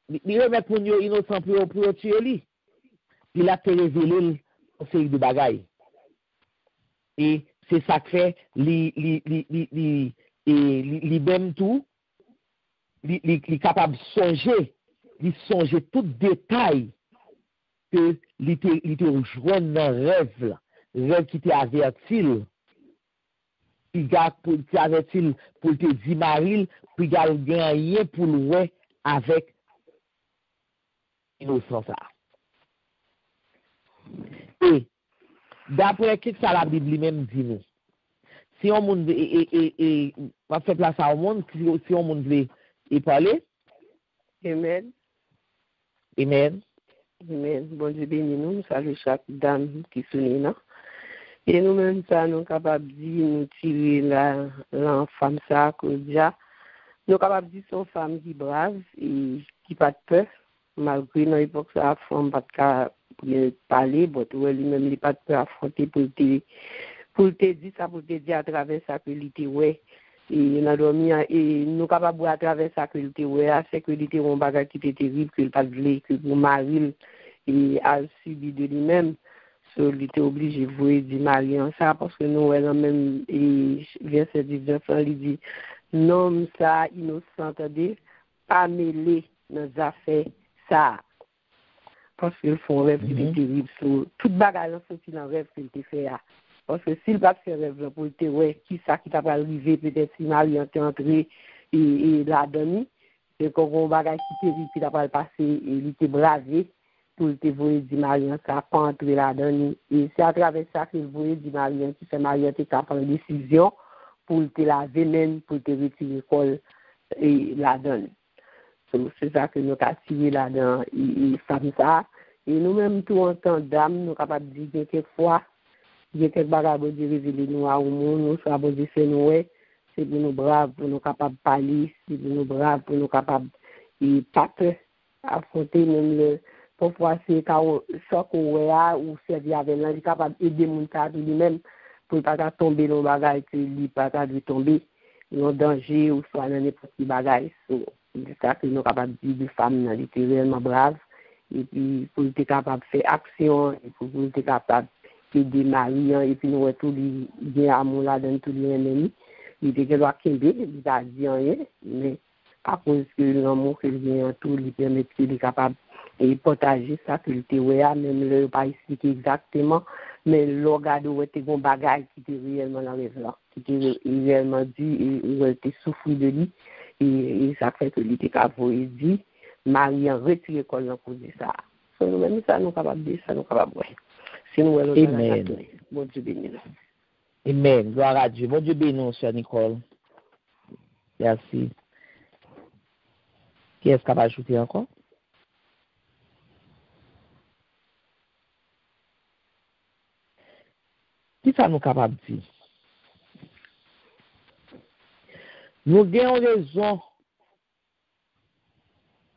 li remet pour nous innocent pour tuer lui. Il a révélé une série de bagailles. Et c'est ça que fait li même tout, li capable de songer tout détail que li te rejoint dans rêve qui te averti. Puis pour te avertir pour te dire Marie, puis gagner pour louer avec innocence. Et d'après ce que ça la Bible même dit nous, si on monde va faire place à un monde, si on monde veut y parler. Amen. Amen. Amen. Bon Dieu béni nous, salut chaque dame qui sonne là. Et nous-mêmes, ça, nous sommes capables de dire, nous tirer l'enfant, ça, Claudia. Nous sommes capables de dire, c'est une femme qui est brave et qui n'a pas de peur. Malgré dans l'époque, ça, la femme n'a pas de parler, mais lui-même, il n'a pas de peur à affronter pour te dire ça, pour te dire à travers ça que il était, ouais. Et nous sommes capables de à travers ça que il était, ouais, c'est que il était un bagage qui était terrible, qu'il n'a pas de que mon mari a subi de lui-même. Il était obligé de voir du mari en ça parce que nous, elle même, verset 19, il dit, non, ça, innocent, pas mêlé dans les affaires, ça. Parce qu'ils font un rêve qui est terrible. Tout bagage, c'est dans le rêve qu'il te fait. Parce que s'il va faire rêve pour te ouais, qui ça qui t'a pas arrivé, peut-être si Marie est entré et la donne, c'est qu'on bagage qui est terrible, qui t'a pas passé, et il était bravé. Pour te voir du Marion, ça pas entrer là-dedans. Et c'est à travers ça que vous voyez du Marion, qui fait Marion qui prend une décision pour te laver même, pour te retirer l'école et là-dedans. C'est ça que nous avons tiré là-dedans, et femme ça. Et nous-mêmes, tout en tant d'âme, nous sommes capables de dire quelquefois, il y a quelques bagages de révéler nous à monde, nous sommes capables de faire nous, c'est pour nous braves, pour nous capables de parler, c'est pour nous braves, pour nous capables de pas affronter même le. Parfois, c'est quand choc ou servir avec l'un, il est capable d'aider mon cas lui-même pour ne pas tomber dans le bagage, que lui ne pas tomber dans le danger ou soit dans n'importe quel bagage. C'est ça que nous sommes capables de dire de femmes, elle était réellement brave. Et puis, pour être capable de faire action, et pour être capable d'aider Marie, et puis nous avons tout bien amour là dans tous les ennemis. Il était que doit qu'il il a dit rien, mais à cause que l'amour qu'il vient tout, il permet qu'il est capable et partager ça que le théorie même le pas expliquer exactement mais le regarder où était bon bagage qui était réellement dans rêve là qui était réellement dit et où était souffrir de lui et ça fait que il était capable dit Marie a retiré l'école en cause de ça so nous même ça nous capable de ça nous capable ouais si nous Amen. Bon Dieu béni Amen. Gloire à Dieu. Bon Dieu bénisse, chère Nicole. Merci. Qui est-ce qu'on va ajouter encore? Qui ça nous capable de dire? Nous avons raison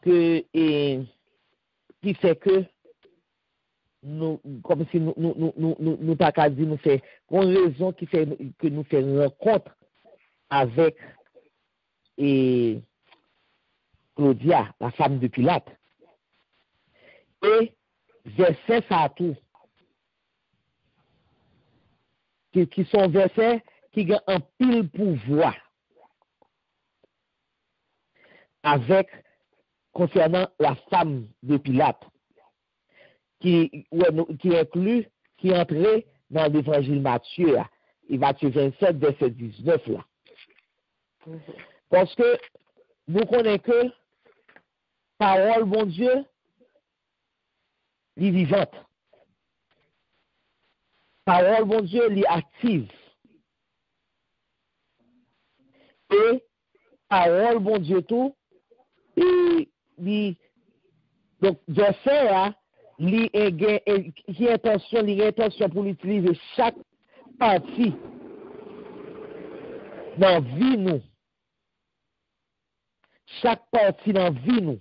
qui fait que nous, comme si nous pas qu'à dire, nous fait une raison qui fait que nous faisons une rencontre avec Claudia, la femme de Pilate. Et verset ça tout. Qui sont versets qui ont un pile pouvoir avec concernant la femme de Pilate qui inclut, qui entrait dans l'évangile Matthieu, et Matthieu 27, verset 19 là. Parce que nous connaissons que parole, bon Dieu, est vivante. Parole, bon Dieu, est active. Et parole, bon Dieu, tout, donc, verset, hein, il y a intention pour l'utiliser chaque partie dans la vie, nous. Chaque partie dans la vie, nous.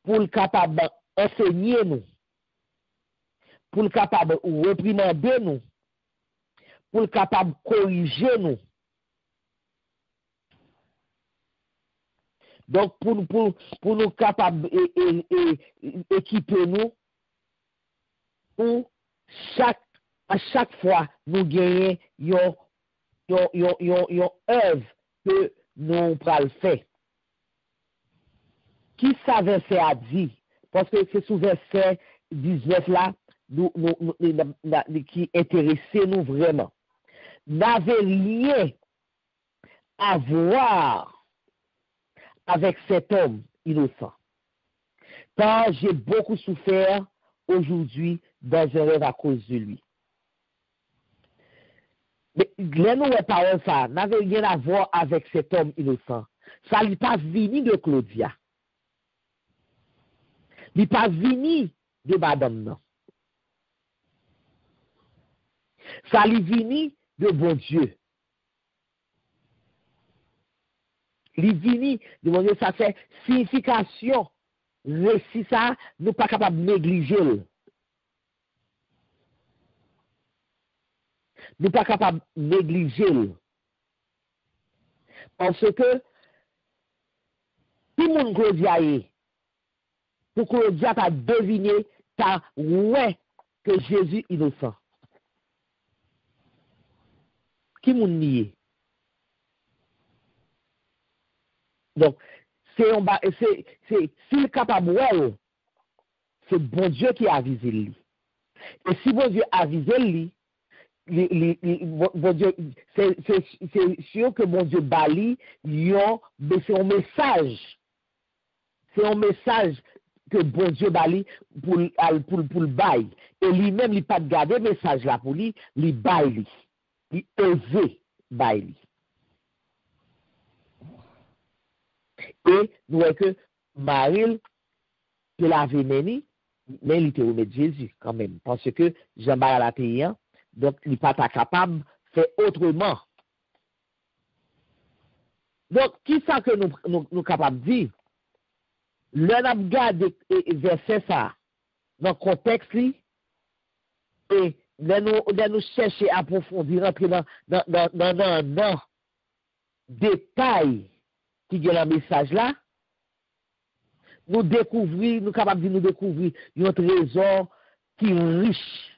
Pour le capable d'enseigner, nous. Pour le capable de réprimander, nous. Pour le capable de corriger, nous. Donc, pour nous capables d'équiper nous, à chaque fois, nous gagnons une œuvre que nous prenons faire. Qui ça verset a dit? Parce que c'est sous verset 19 là, qui intéressait nous vraiment. N'avait rien à voir avec cet homme innocent. Car j'ai beaucoup souffert aujourd'hui dans un rêve à cause de lui. Mais les nouvelles paroles, ça n'avait rien à voir avec cet homme innocent. Ça n'est pas venu de Claudia. Il n'est pas venu de madame, non. Ça n'est venu de bon Dieu. L'ivini, de mon Dieu, ça fait signification. Si ça, nous pas capables de négliger. Nous pas capables de négliger. Parce que, tout le monde Claudia est, pour Claudia t'a deviné, t'as ouais que Jésus est innocent. Qui moun nié? Donc, si le capable, c'est bon Dieu qui a avisé lui. Et si bon Dieu a avisé lui, bon Dieu, c'est sûr que bon Dieu bali, c'est un message. C'est un message que bon Dieu bali pour le bail. Et lui-même, il n'a pas de garder le message là pour lui, il bail. Il ose bail. Et nous voyons que Marie, que l'avait mené, mais il était au de Jésus quand même. Parce que Jean-Baptiste l'a payé, donc il n'est pas capable de faire autrement. Donc, qui ça que nous sommes capables de dire? L'on a regardé verset ça, dans le contexte, et nous chercher à approfondir, rentrer dans détail qui est le message là, nous capables de nous découvrir un trésor qui est riche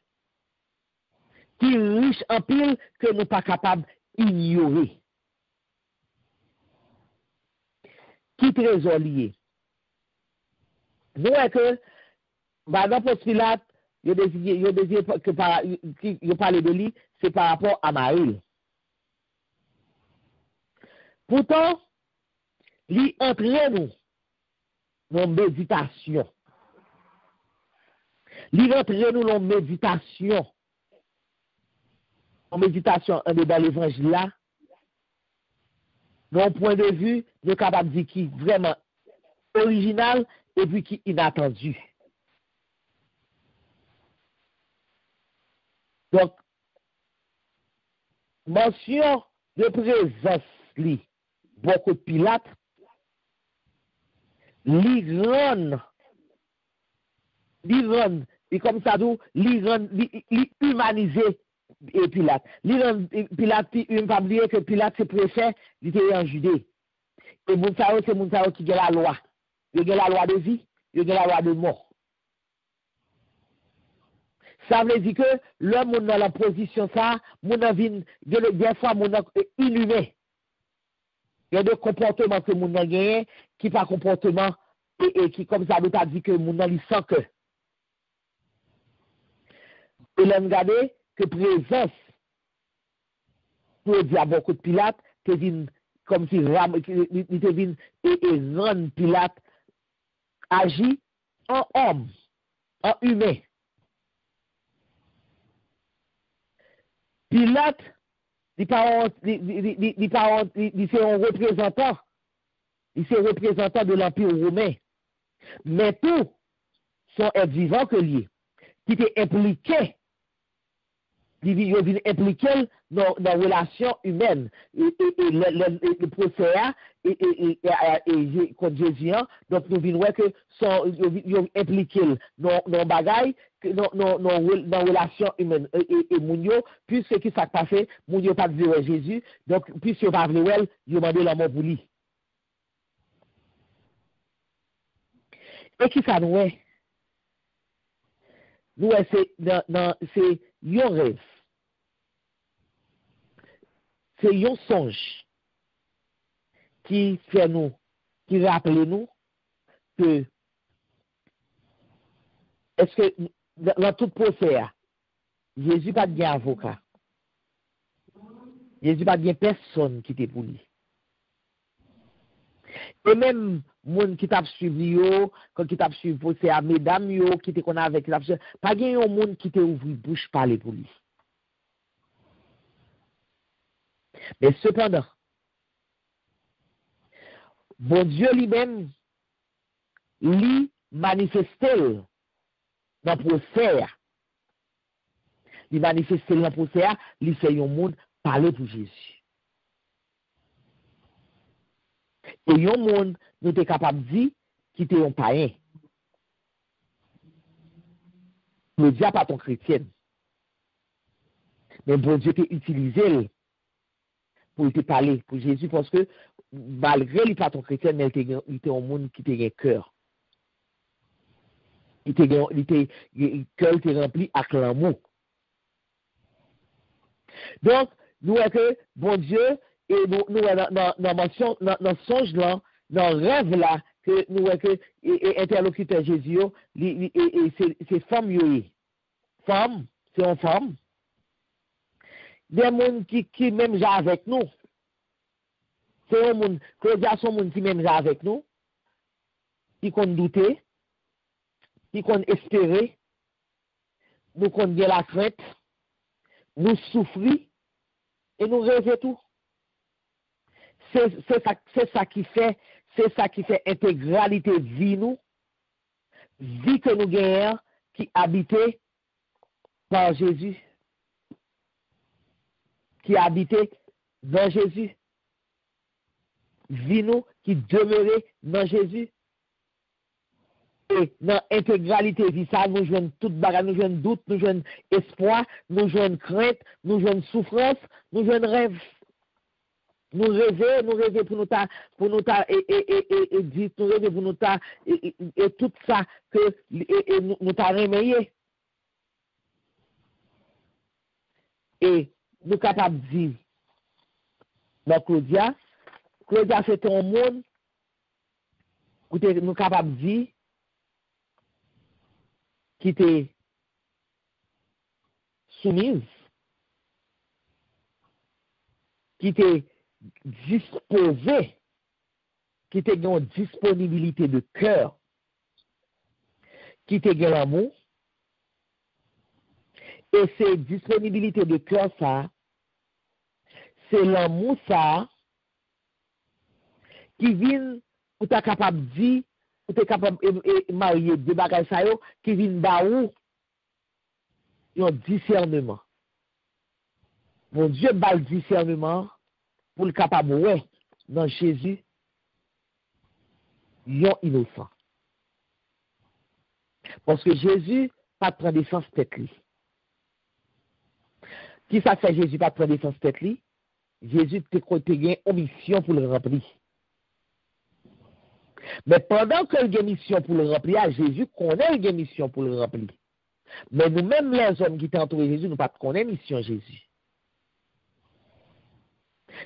en pile que nous pas capables d'ignorer. Qui trésor lié? Nous voyons que, dans Ponce Pilate, il parle de lui, c'est par rapport à Marie. Pourtant, il entraîne nous dans méditation. Il entraîne nous dans méditation. en méditation dans l'évangile là, d'un point de vue, nous sommes capables de dire qui vraiment original et puis qui inattendu. Donc, mention de présence, beaucoup de Pilate, l'Iran, et comme ça, l'Iran, humanisé et Pilate. L'Iran, Pilate, il ne pas oublier que Pilate, c'est préfet, il était en Judée. Et Mounsao, c'est Mounsao qui a la loi. Il a la loi de vie, il a la loi de mort. Ça veut dire que l'homme dans la position ça, mon avis, des fois, mon inhumain. Il y a des comportements que mon a gagné qui pas comportement et qui, comme ça, nous a dit que mon a sans que. Et là, regardez que présence, pour dire beaucoup de Pilate, te vient comme si il te vient et rend Pilate agit en homme, en humain. Pilate, il c'est un représentant. Il c'est représentant de l'Empire romain. Mais tout sont êtres vivants que lui, qui était impliqué, il vient impliqué dans la relation humaine. Et le procès et contre Jésus, donc nous venons voir que sont impliqués dans le bagaille, dans la relation humaine. Et Mounio, puisque ce qui s'est passé, Mounio pas dit Jésus, donc puisque il pas vu, il a demandé la mort pour lui. Et qui ça nous est? Nous, c'est un rêve. C'est un songe qui fait nous, qui rappelle nous que est-ce que dans tout procès, Jésus pas de avocat. Jésus pas de personne qui était pour lui. Et même moun qui t'a suivi quand qui t'a suivi procès à mesdames yo qui te connaît avec la pas gen yon moun qui te ouvri bouche parler pour lui. Mais cependant, bon Dieu lui-même lui manifestait dans le procès. Il manifestait dans le procès, il fait yon moun parler pour Jésus. Et yon moun nous sommes capables de dire qui était un païen. Le diable pas ton chrétien. Mais bon Dieu t'a utilisé pour te parler pour Jésus parce que malgré lui pas ton chrétien, mais il était un monde qui était un cœur. Il était cœur était rempli avec l'amour. Donc nous voyons que bon Dieu et nous dans mention dans songe là, dans rêve là que nous voyons que interlocuteur Jésus c'est femme yoé. Femme, c'est une femme. Des gens qui même j'ai avec nous. C'est un monde, Claudia, son monde qui même j'ai avec nous. Qui compte douter, qui compte espérer, nous compte bien la crainte, nous souffrir et nous rêver tout. C'est ça qui fait intégralité vie nous, vie que nous gagnons qui habitait par Jésus. Qui habitait dans Jésus. Vie nous qui demeurait dans Jésus. Et dans l'intégralité vie ça, nous jouons toute bagarre, nous jouons doute, nous jouons espoir, nous jouons crainte, nous jouons souffrance, nous jouons rêve. Nous rêver pour nous et dire, nous rêver pour nous et tout ça que nous t'a remédié. Et nous sommes capables de dire, dans Claudia c'est un monde, nous sommes capables de dire, qui était soumise, qui était disposée, qui était dans disponibilité de cœur, qui était dans l'amour. Et ces disponibilités de cœur, ça, c'est l'amour ça qui vient ou t'es capable de dire, ou t'es capable de marier deux bagages ça yo qui viennent ba ou un discernement. Bon Dieu bat le discernement pour le capable ouais dans Jésus yon innocent. Parce que Jésus pas prendre défense tête li. Qui ça fait Jésus pas prendre défense tête li? Jésus te gain une mission pour le remplir. Mais pendant que il y a une mission pour le remplir, Jésus connaît une mission pour le remplir. Mais nous-mêmes, les hommes qui t'entourent Jésus, nous pas connaître mission Jésus.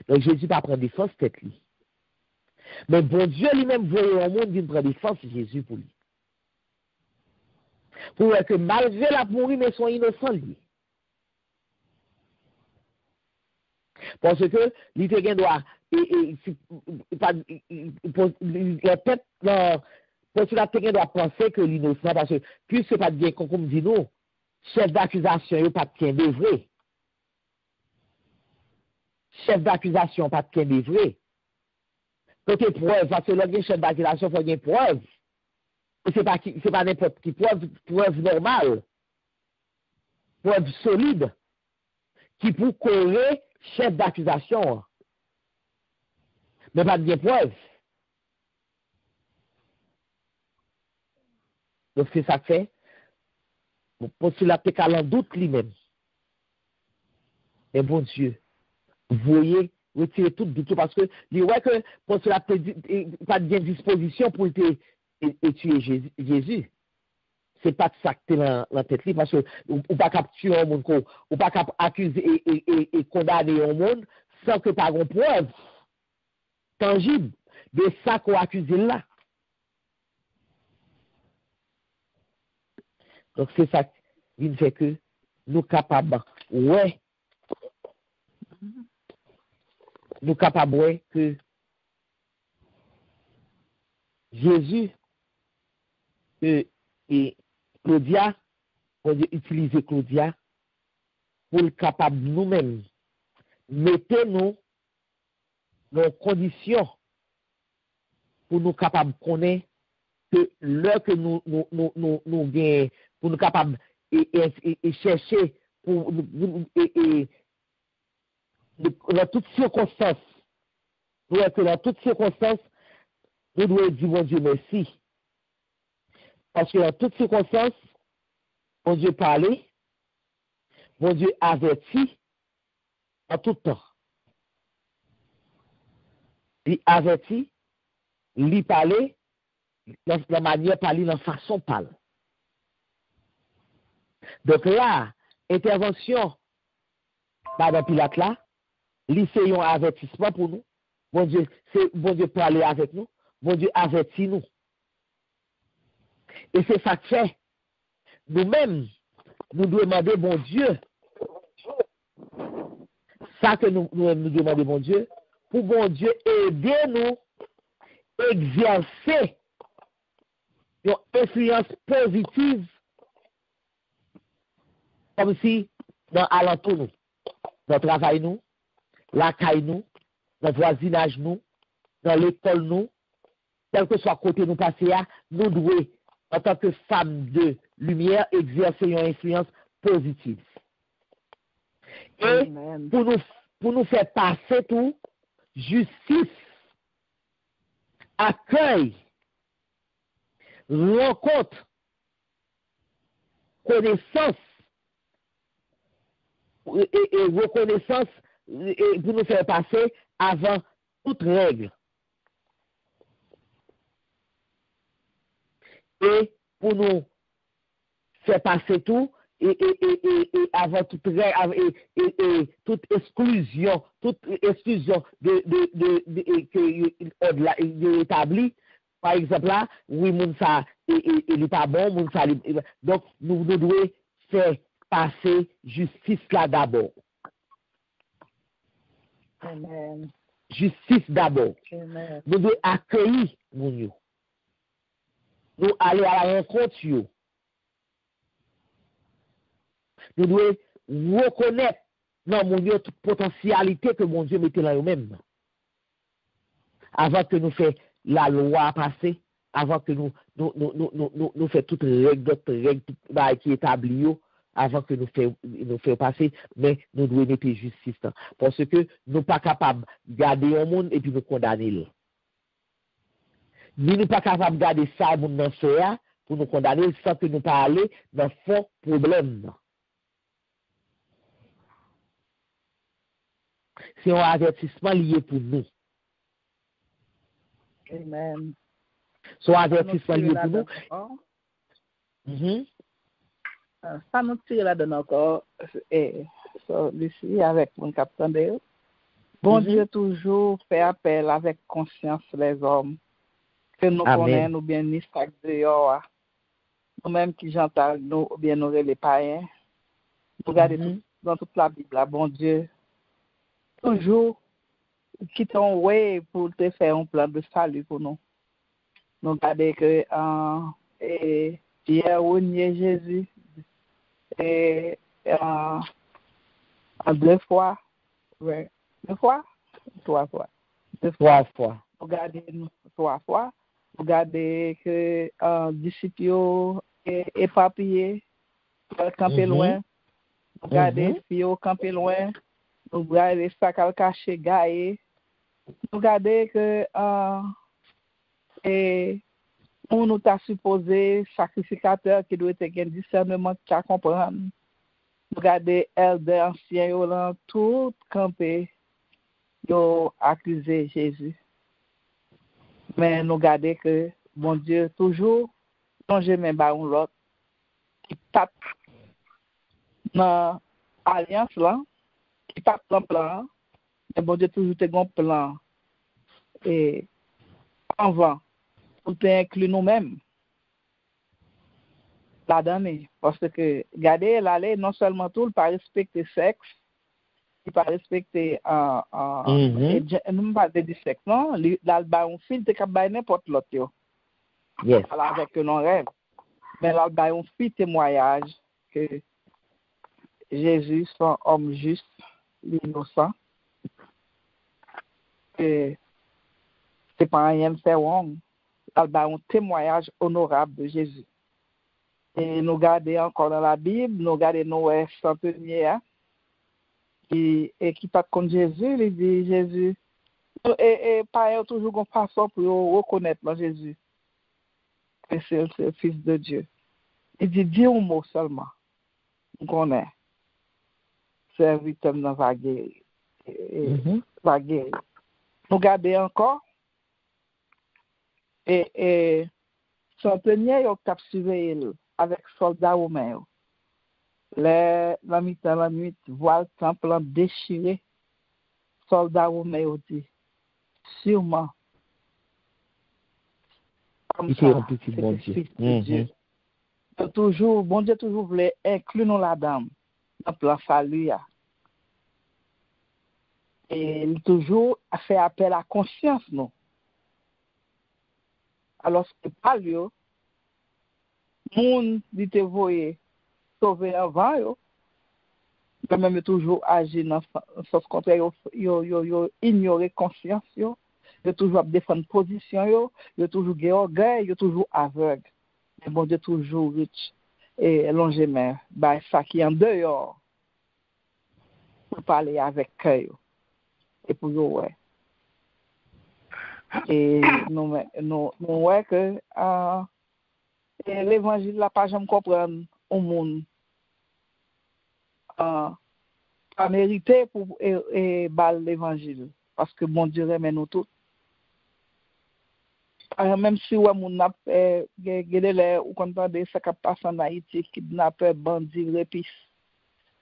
Donc Jésus pas prendre défense tête li. Mais bon Dieu lui-même voyait au monde d'une prendre défense Jésus pour lui. Pour que malgré la mourir, mais sont innocents lui. Parce que l'État doit la tête parce que la tête doit penser que l'innocent parce que puis c'est pas bien comme dit nous chef d'accusation yo pas tient de vrai. Chef d'accusation pas tient de vrai. Côté preuve parce que le chef d'accusation faut une preuve. C'est pas n'importe qui preuve normale. Preuve solide qui pour corriger chef d'accusation. Mais pas de preuve. Donc c'est ça que fait. Pour cela, peut qu'à doute lui-même. Et bon Dieu, vous voyez, retirer tout doute parce que il voit que pour cela, pas de disposition pour tuer Jésus. C'est pas de ça que dans la tête parce que ou pas capturer un monde ou pas accuser et condamner un monde sans que pas de preuve tangible de ça qu'on accuse là. Donc c'est ça qui fait que nous capables ouais nous capables ouais que Jésus et Claudia, on va utiliser Claudia pour le capable nous-mêmes mettez-nous dans conditions pour nous capables de connaître que l'heure que nous bien pour nous capables et chercher pour dans toutes circonstances pour que dans toutes circonstances nous devons dire bon Dieu merci parce que dans toutes circonstances bon Dieu parlait bon Dieu avertit en tout temps. Il avertit, il parlait, la manière de parler, la façon de parler. Donc là, intervention, Madame Pilate là, il fait un avertissement pour nous. Bon Dieu parler avec nous. Bon Dieu avertit nous. Et c'est ça que fait. Nous-mêmes, nous demandons bon Dieu. Ça que nous demandons bon Dieu. Pour bon Dieu aider nous à exercer une influence positive comme si dans alentour nous, dans le travail nous, la caille nous, dans le voisinage nous, dans l'école nous, quel que soit côté nous passer, nous devons, en tant que femmes de lumière, exercer une influence positive. Et Amen. Pour nous faire passer tout, justice, accueil, rencontre, connaissance et reconnaissance et pour nous faire passer avant toute règle. Et pour nous faire passer tout et avant toute règle et toute exclusion de établi. Par exemple là, oui, moun ça il n'est pas bon, moun ça donc nous devons faire passer justice là d'abord. Amen. Justice d'abord. Amen. Nous devons accueillir moun yo. Nous aller à la rencontre yo. Nous devons reconnaître non, mon Dieu, toute potentialité que mon Dieu mettait là eux-mêmes. Avant que nous fassions la loi passer, avant que nous fassions toute règle qui est établie, avant que nous fassions passer, mais nous devons mettre justice. Parce que nous ne sommes pas capables de garder un monde et puis nous condamner. Nous ne sommes pas capables de garder ça dans le fait pour nous condamner sans que nous parlions d'un fond problème. C'est un avertissement lié pour nous. Amen. C'est un avertissement lié pour nous. Ça nous tire là-dedans encore. Lucie, avec mon capitaine, bon Dieu toujours fait appel avec conscience les hommes. Que nous connaissons, nous bien ni sac dehors. Nous-mêmes qui j'entends, nous bien nous les païens. Nous regardons dans toute la Bible, là, bon Dieu, toujours qui t'ont ouais pour te faire un plan de salut pour nous. Nous regardons que Pierre Ounier Jésus et en 2 fois, ouais, 2 fois, 3 fois. 3 fois. Regardez 3 fois. Regardez que disciples éparpillés, campés loin. Regardez filles campés loin. Regardez sac à cacher gaé. Regardez que on nous t'a supposé sacrificateur qui doit être un discernement qui a comprendre. Regardez elders anciens là tout campé. Yo accusé Jésus. Mais nous regardons que, mon Dieu, toujours, plongé même par un l'autre, qui tape dans l'alliance là, qui tape dans le plan, mais bon Dieu, toujours, te un plan. Et avant, pour te inclure nous-mêmes, là-dedans, parce que, regardez, l'aller, non seulement tout, pas respecter sexe, il pas respecter nous pas de sexe non l'alba un fil te cap n'importe l'autre yo yes avec non rêve mais l'alba un fil témoignage que Jésus son homme juste innocent et c'est pas rien faire wrong l'alba un témoignage honorable de Jésus et nous garder encore dans la Bible nous garder Noé centenier et qui pas contre Jésus, il dit Jésus. Et pas toujours une façon pour reconnaître Jésus que c'est le Fils de Dieu. Il dit, dis un mot seulement. On connaît. Serviteur dans va guérir. Va guérir. Nous gardons encore. Et centenier, il a surveillé avec soldats romains. La nuit, voit le temple déchiré. Soldats romains dit, sûrement. Comme ça, c'est le Fils de Dieu. Toujours, bon Dieu toujours voulait inclure nous la dame dans le plan salut. Et il toujours a fait appel à la conscience, nous. Alors, ce n'est pas lui, monde dit te voyer. Sauver avant yo même toujours agir dans sens contraire yo ignorer conscience yo toujours défendre position yo toujours gay orgueil yo toujours aveugle mais bon Dieu toujours riche et longer main bah ça qui en dehors pour parler avec cœur et pour yo ouais et nous ouais que l'évangile la pas jamais comprendre au monde pas mérité pour l'évangile parce que bon Dieu remet nous tous même si ouais mon n'a gélé ou entendez ça qui passe en Haïti kidnappeur bandit répis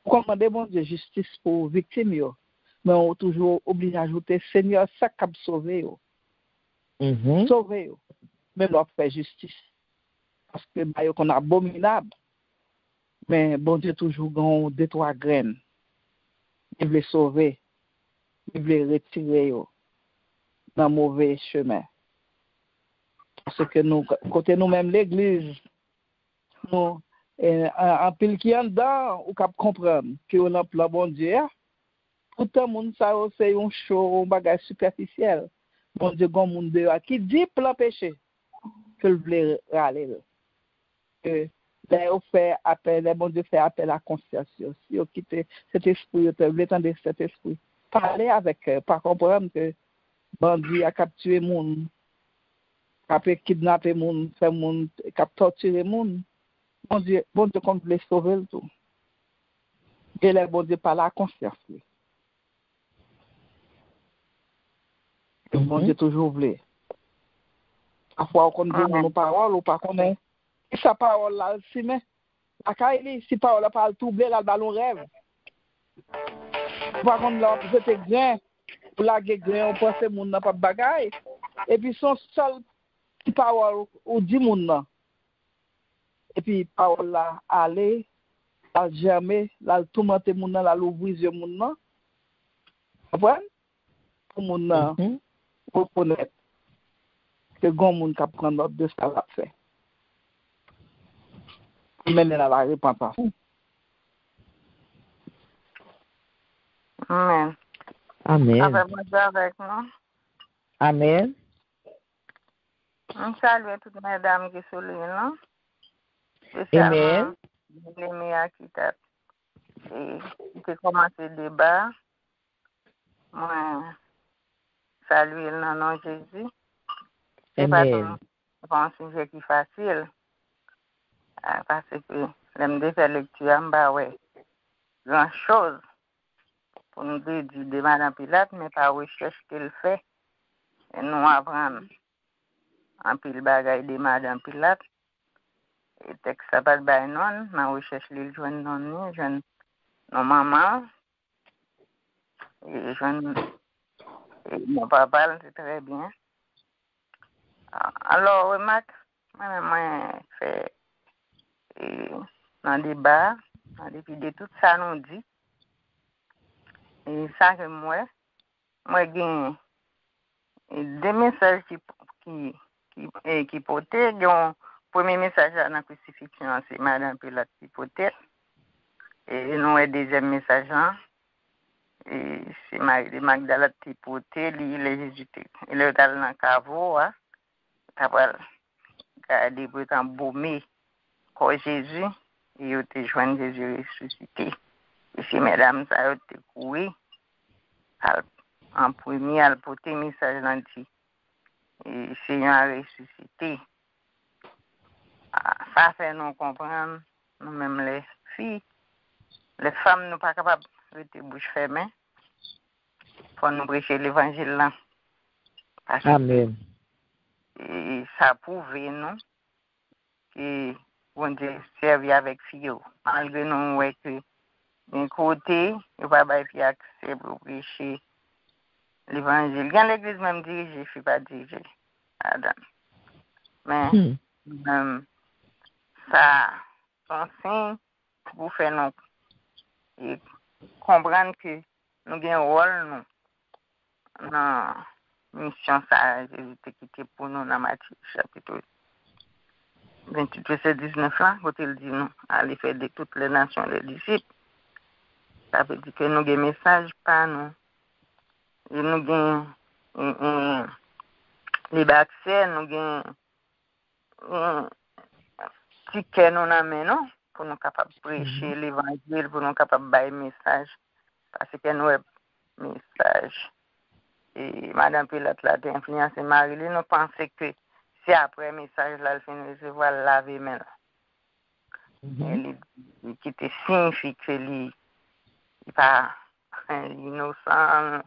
commander bon Dieu justice pour victime yo mais on toujours obligé d'ajouter Seigneur ça qui sauver yo sauver yo mais leur faire justice parce que bah yo qu'on abominable. Mais bon Dieu toujours gon 2-3 graines. Il veut sauver. Il veut retirer dans mauvais chemin. Parce que nous côté nous même l'église nous en pile qui en dedans ou cap comprendre que on a plan bon Dieu Pourtant, moun sa yo c'est un show, un bagage superficiel. Bon Dieu, gon moun de qui dit plan péché que le voulait râler. Que là, on fait appel, les bon Dieu fait appel à la conscience. Si on quitte cet esprit, on veut entendre cet esprit. Parler avec eux, pas comprendre que bandit a capturé moun, a kidnappé moun, fait moun, a torturé moun. Bon Dieu compte les sauver le tout. Et les bon Dieu par la conscience. Bon Dieu toujours voulait. Parfois on connaît nos paroles ou pas connaît. Et sa parole là, si mais si parole là parle troubler là dans le rêve. Par contre là, c'était bien. Pour la guerre, on pense que moun n'a pas de bagaille. Et puis son seul petit parole ou dit moun nan. Et puis parole là aller, là germer, là tourmenter moun nan, là l'ouvrir yeux moun nan. Comprendre? Pour moun nan reconnaître que gon moun ka prendre note de ça l'a fait. Mener à la repentance. Amen. Amen. Avec nous. Amen. On salue toutes mesdames qui sont là. Amen. Qui commencé le débat. Moi, saluer le nom de Jésus. C'est pas un sujet qui est facile. Parce que l'aime de faire lecture, ouais, grand chose pour nous dire de Madame Pilate, mais pas recherche qu'elle fait. Et nous apprendre un pile bagaille de Madame Pilate. Et texte ça pas de bail non, ma recherche les jeunes non, jeunes nos mamans, et jeunes mon papa, c'est très bien. Alors, remarque, moi, fait dans le débat, depuis de tout ça nous dit, et ça que moi j'ai deux messages qui portaient. Le premier message dans la crucifixion, c'est Madame Pilate qui portait. Et nous, le deuxième message, et c'est Magdalene qui portait, il est Jésus. Il est dans le caveau, après, il est embaumé comme Jésus, et il a joint Jésus ressuscité. Et si mesdames, ça a été couru, en premier, elle portait le message dans le et le Seigneur a ressuscité. Ça fait nous comprendre, nous-mêmes les filles, les femmes, nous ne sommes pas capables de rester bouche fermée pour nous prêcher l'évangile là. Amen. Et ça prouve nous que bon Dieu servi avec fille. Malgré nous, ouais, que d'un côté, il n'y a pas de accès pour prêcher l'évangile. Il y a l'église même dirigée, je ne suis pas dirigée. Mais ça, son signe pour faire nous et comprendre que nous avons un rôle dans la mission ça Jésus quitté pour nous dans Matthieu chapitre 28 verset 19 là, quand il dit nous aller faire de toutes les nations les disciples. Ça veut dire que nous avons un message par nous. Et nous avons les accès, nous avons ticket nous amènons pour nous capables de prêcher l'évangile, pour nous capables de bailler message. Parce que nous avons message. Et Madame Pilate l'a influencé Marie-Lie, nous pensons que si après le message là, elle finit de recevoir laver maintenant. Qui te signifie que il n'est pas innocent.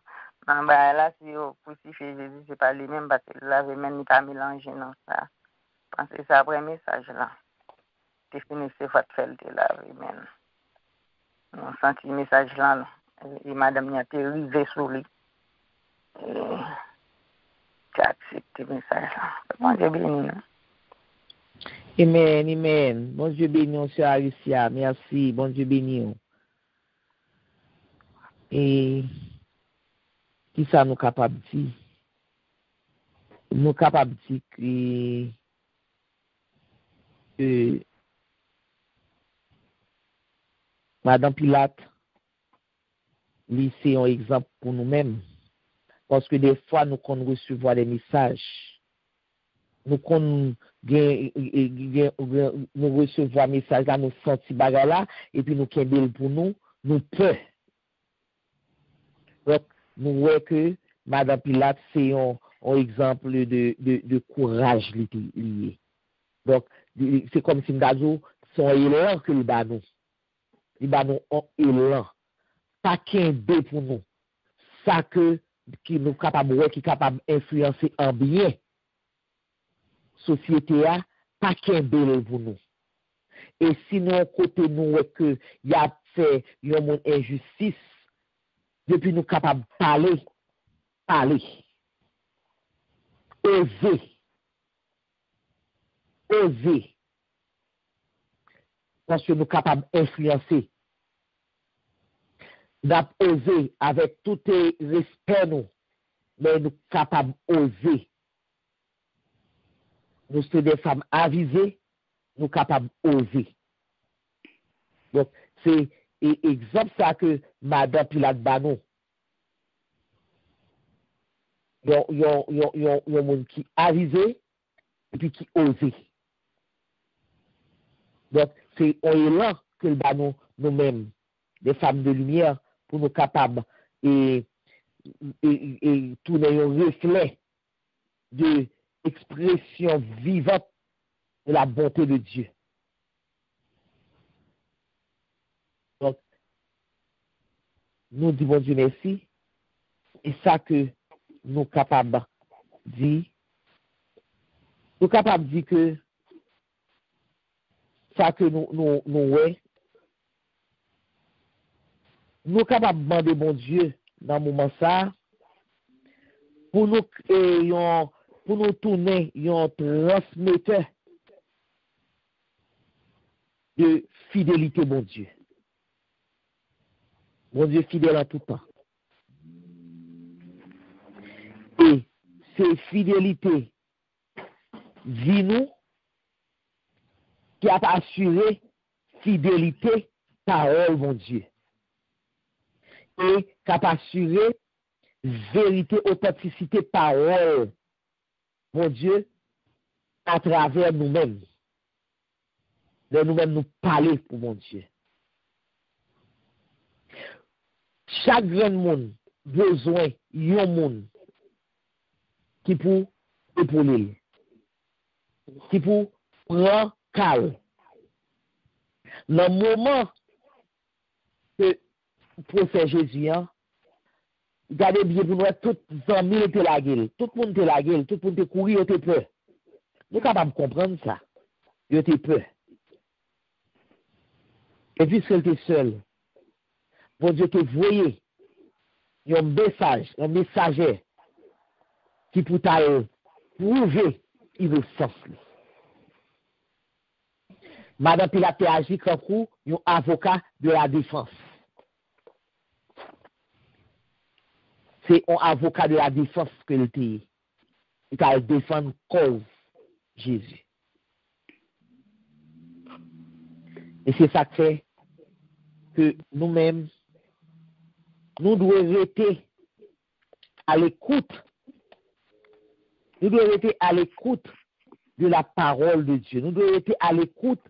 Là, si on crucifie Jésus, ce n'est pas lui-même parce que laver maintenant n'est pas mélangé dans ça. Pensez que c'est après le message là. Tu finis de faire le laver maintenant. On senti le message là. Et madame n'y a été rivée sur lui. Et tu as accepté le message là. Bon Dieu béni. Amen, amen. Bon Dieu béni, Sœur Alicia. Merci. Bon Dieu béni. Et qui ça nous capable de dire? Nous capables de dire que Madame Pilate c'est un exemple pour nous-mêmes. Parce que des fois, nous qu'on recevoir des messages, nous qu'on nous recevoir des messages là, nous sentons bagarre là, et puis nous kembel pour nous peur. Donc, nous voyons que Madame Pilate, c'est un exemple de courage lié. Donc, c'est comme si nous son élan que le banou. Le banou un élan. Pas qu'un bé pour nous. Ça que qui nous capable qui capable influencer en bien société a pas qu'un bé pour nous. Et sinon côté nous que y a fait une injustice depuis nous capable parler oser parce que nous capables d'influencer. D'oser avec tout respect nous, mais nous capables d'oser. Nous sommes des femmes avisées, nous capables d'oser. Donc, c'est exemple ça que Madame Pilate Banon. Il y a un monde qui avisé et puis qui osé. Donc, c'est un élan que le banon nous-mêmes, des femmes de lumière, pour nous capables et tourner un reflet de expression vivante de la bonté de Dieu. Donc, nous disons Dieu merci. Et ça que nous capables de dire, nous capables de dire que ça que nous capables de demander bon Dieu dans le moment ça pour nous tourner un transmetteur de fidélité bon Dieu. Bon Dieu fidèle en tout temps. Et c'est fidélité vie nous qui a assuré fidélité parole mon Dieu. Et qui a assuré vérité, authenticité parole mon Dieu à travers nous-mêmes. De nous-mêmes nous parler pour mon Dieu. Chaque grand monde besoin yon monde qui pour épauler, qui pour prendre calme. Dans le moment que prophète Jésus, regardez bien pour nous, tous les amis étaient la gueule, tout le monde était la gueule, tout le monde était courir, était peur. Nous sommes capables de comprendre ça. Il était peur. Et puis, s'il était seul, bon Dieu te voyait, il y a un messager qui peut prouver innocence. Madame Pilate a agi comme un avocat de la défense. C'est un avocat de la défense que le était. Il a défendre cause Jésus. Et c'est ça qui fait que nous-mêmes, nous devons rester à l'écoute. Nous devons rester à l'écoute de la parole de Dieu. Nous devons rester à l'écoute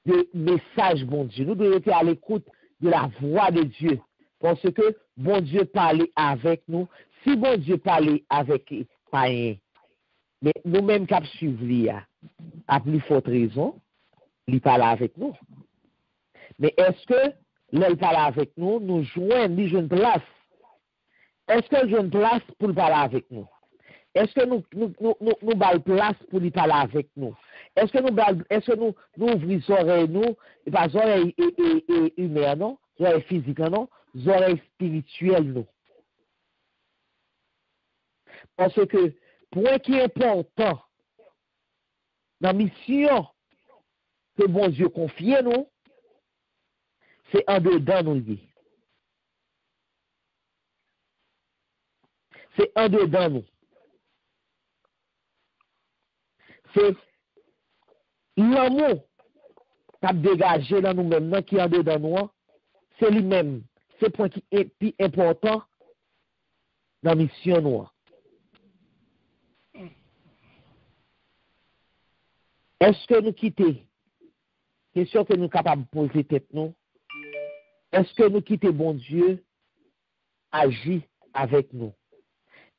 du message bon Dieu. Nous devons rester à l'écoute de la voix de Dieu. Parce que bon Dieu parlait avec nous. Si bon Dieu parlait avec païen, mais nous-mêmes qui suivons, à plus forte raison, il parle avec nous. Mais est-ce que l'il parle avec nous, nous jouons une place? Est-ce que nous jouons une place pour lui parler avec nous? Est-ce que nous avons place pour lui parler avec nous? Est-ce que nous ouvrons les oreilles, nous, pas les oreilles humaines, non? Les oreilles physiques, non? Les oreilles spirituelles, nous? Parce que, point qui est important, dans la mission que bon Dieu confie nous, c'est en dedans nous liés. C'est en dedans nous. C'est l'amour qui a dégagé dans nous-mêmes, qui est en dedans nous, c'est lui-même. c'est point qui est plus important dans la mission noire. Est-ce que nous quittons? Question que nous sommes capables de poser tête nous. Est-ce que nous quittons bon Dieu agit avec nous?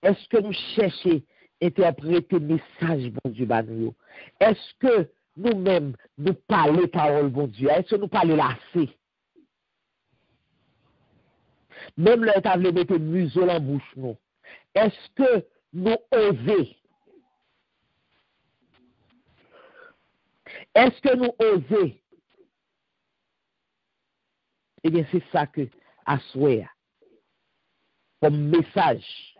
Est-ce que nous cherchons à interpréter le message bon Dieu ba nous? Est-ce que nous-mêmes nous parlons parole bon Dieu? Est-ce que nous parlons assez? Même le table mettre museau en bouche nous. Est-ce que nous osons? Est-ce que nous osons? Eh bien, c'est ça que à souhait comme message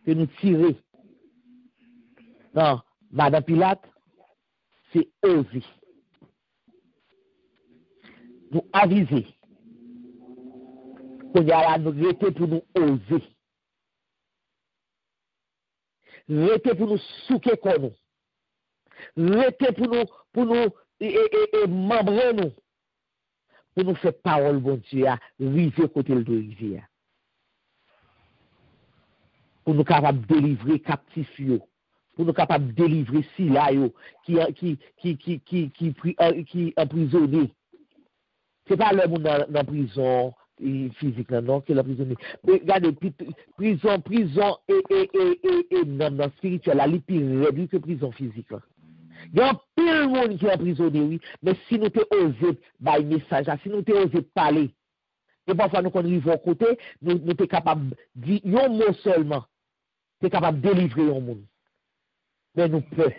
que nous tirons dans Madame Pilate, c'est oser. Nous aviser. Qu'on y a là, nous rester pour nous oser. Rester pour nous souquer comme nous. Rester pour nous membrer nous. Pour nous faire parole, bon Dieu, à river côté de rivière. Pour nous capables de délivrer captifs, pour nous capables de délivrer Sila qui emprisonné. C'est pas le monde dans la prison physique, non, que la prisonnier. Regardez, prison et dans spirituel, la li pire réduit que prison physique. Il y a un pile monde qui est emprisonné, oui, mais si nous te osé par message, si nous te osé parler, et parfois nous arrivons au côté, nous sommes capables de dire un mot seulement, nous sommes capables de délivrer un monde. Mais nous peur.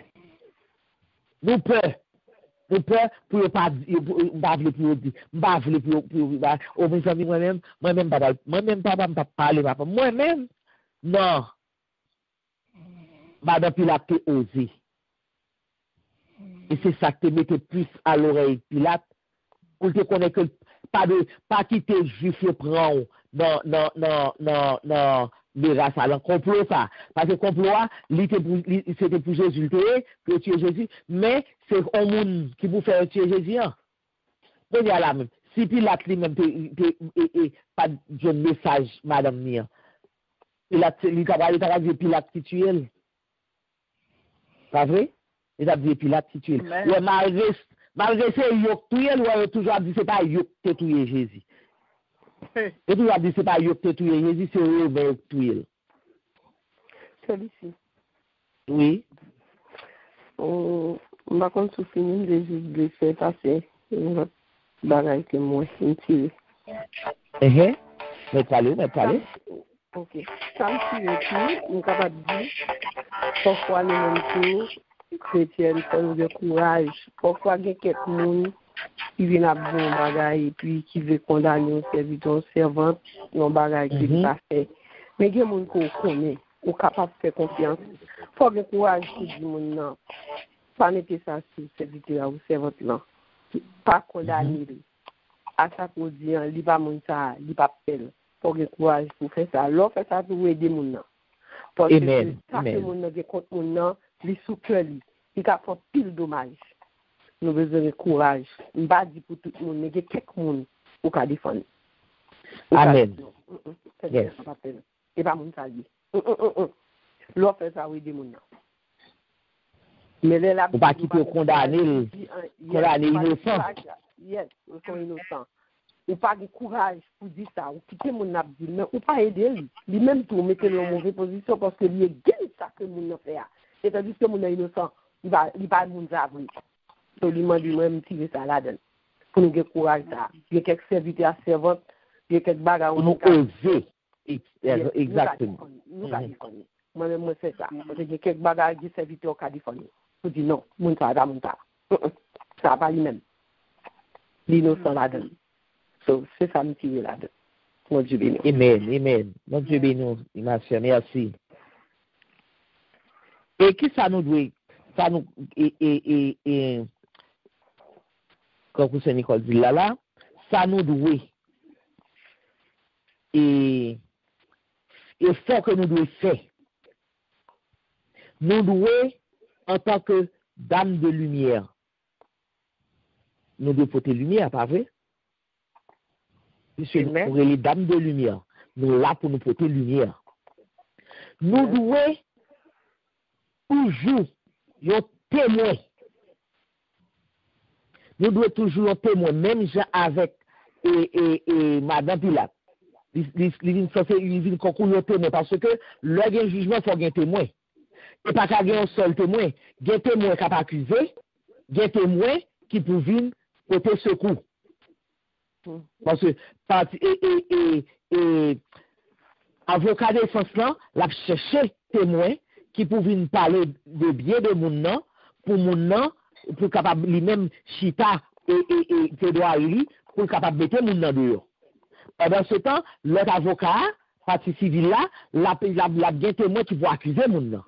Nous peur pour ne pas dire, oh mes amis, moi-même, pas parler, moi-même, non. Madame Pilate te osé. Et c'est ça que te mette plus à l'oreille Pilate, pour te connaître que pas quitter juif et prend dans les races à complot ça. Parce que complot, c'était pour Jésus, pour tuer Jésus, mais c'est un monde qui vous fait tuer Jésus. Donc il y a là même. Si Pilate lui-même pas de message, madame Nia, Pilate, il t'a dit Pilate qui tue elle. Pas vrai? Il a dit Pilate qui tue elle. Ouais, malgré c'est Yok tué, il a toujours dit c'est pas Yok qui tué Jésus. Et toujours dit c'est pas Yok qui tué Jésus, c'est Robert qui tué. Celui-ci. Oui. On va continuer finir de faire passer une bagaille que moi je tire. Mais parlez. Ok. Ça me tire tout, on est capable de dire pourquoi nous mêmes tous chrétiens font de courage. Pourquoi il y a quelqu'un qui vient à bon bagaille et puis qui veut condamner un serviteur servant non bagaille qui n'est pas fait. Mais il y a des gens qui connaissent, qui sont capables de faire confiance. Il faut avoir courage pour dire non. Pas mettre ça sur serviteur ou servante là. Pas condamner. À ça pour dire, il va mon ça, il va faire. Faut avoir courage pour faire ça. Alors fait ça pour aider mon nom. Parce que ça que mon nom contre mon nom, les sous-cœurs, il a fait pile dommage. Nous avons besoin de courage. Je ne pas dire pour tout le monde, mais il y a quelques monde qui ont défendre. Amen. Yes. Et pas mon salut. L'on fait ça, oui, des gens. Mais là, on pas quitter condamner innocent. Yes, ils sont innocents. Ou pas de courage pour dire ça, ou quitter mon abdi, mais ou pas aider lui. Lui-même pour mettre dans une mauvaise position parce que lui est gain ça que mon fait. C'est-à-dire que mon est innocent, il va mon avouer. Donc lui demande lui-même tirer ça là-dedans. Pour nous avoir courage ça. Il y a quelques serviteurs servantes, il y a quelques bagages pour nous oser. Exactement. Nous avons connu. Moi-même moi c'est ça. Parce que il y a quelques bagages qui serviteurs qui défendent. Pour dire non, mon ça va mon ça. Ça va lui-même. L'innocent là-dedans. So, c'est ça me tire là-dedans. Mon Dieu béni. Amen. Mon Dieu béni, ma soeur, merci. Et qui ça nous doit, ça nous, comme Saint Nicole dit là, ça nous doit, et faut que nous devons faire. Nous devons, en tant que dame de lumière, nous devons porter lumière, pas vrai? Puisque nous les dames de lumière, nous là pour nous porter lumière. Nous devons toujours un témoin. Nous devons toujours un témoin, même avec Madame Pilate. Il vient concourir un témoin parce que le jugement, il faut un témoin. Et pas qu'il y ait un seul témoin. Il y a un témoin qui a accusé, il y a un témoin qui peut venir porter secours. Parce que avocat de défense là, l'a cherché témoin qui peut venir parler de bien de mon pour mon pour capable lui-même chita et plaidoyer pour capable mettre mon nom dehors. Pendant ce temps, l'autre avocat, partie civile là, l'a bien témoin qui peut accuser mon nom.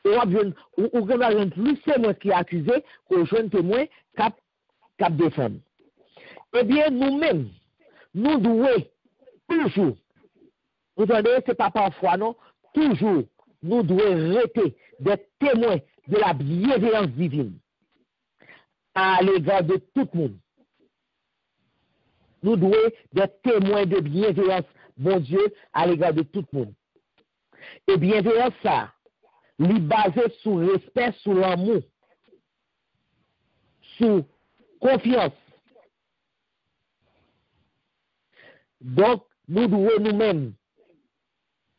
Et on va plus témoin qui est accusé qu'un jeune témoin qui défend. Eh bien, nous-mêmes, nous devons toujours, vous entendez, c'est pas parfois, non, toujours, nous devons rester des témoins de la bienveillance divine à l'égard de tout le monde. Nous devons des témoins de bienveillance, mon Dieu, à l'égard de tout le monde. Et bienveillance, ça, lui basé sur respect, sur l'amour, sur confiance. Donc, nous devons nous-mêmes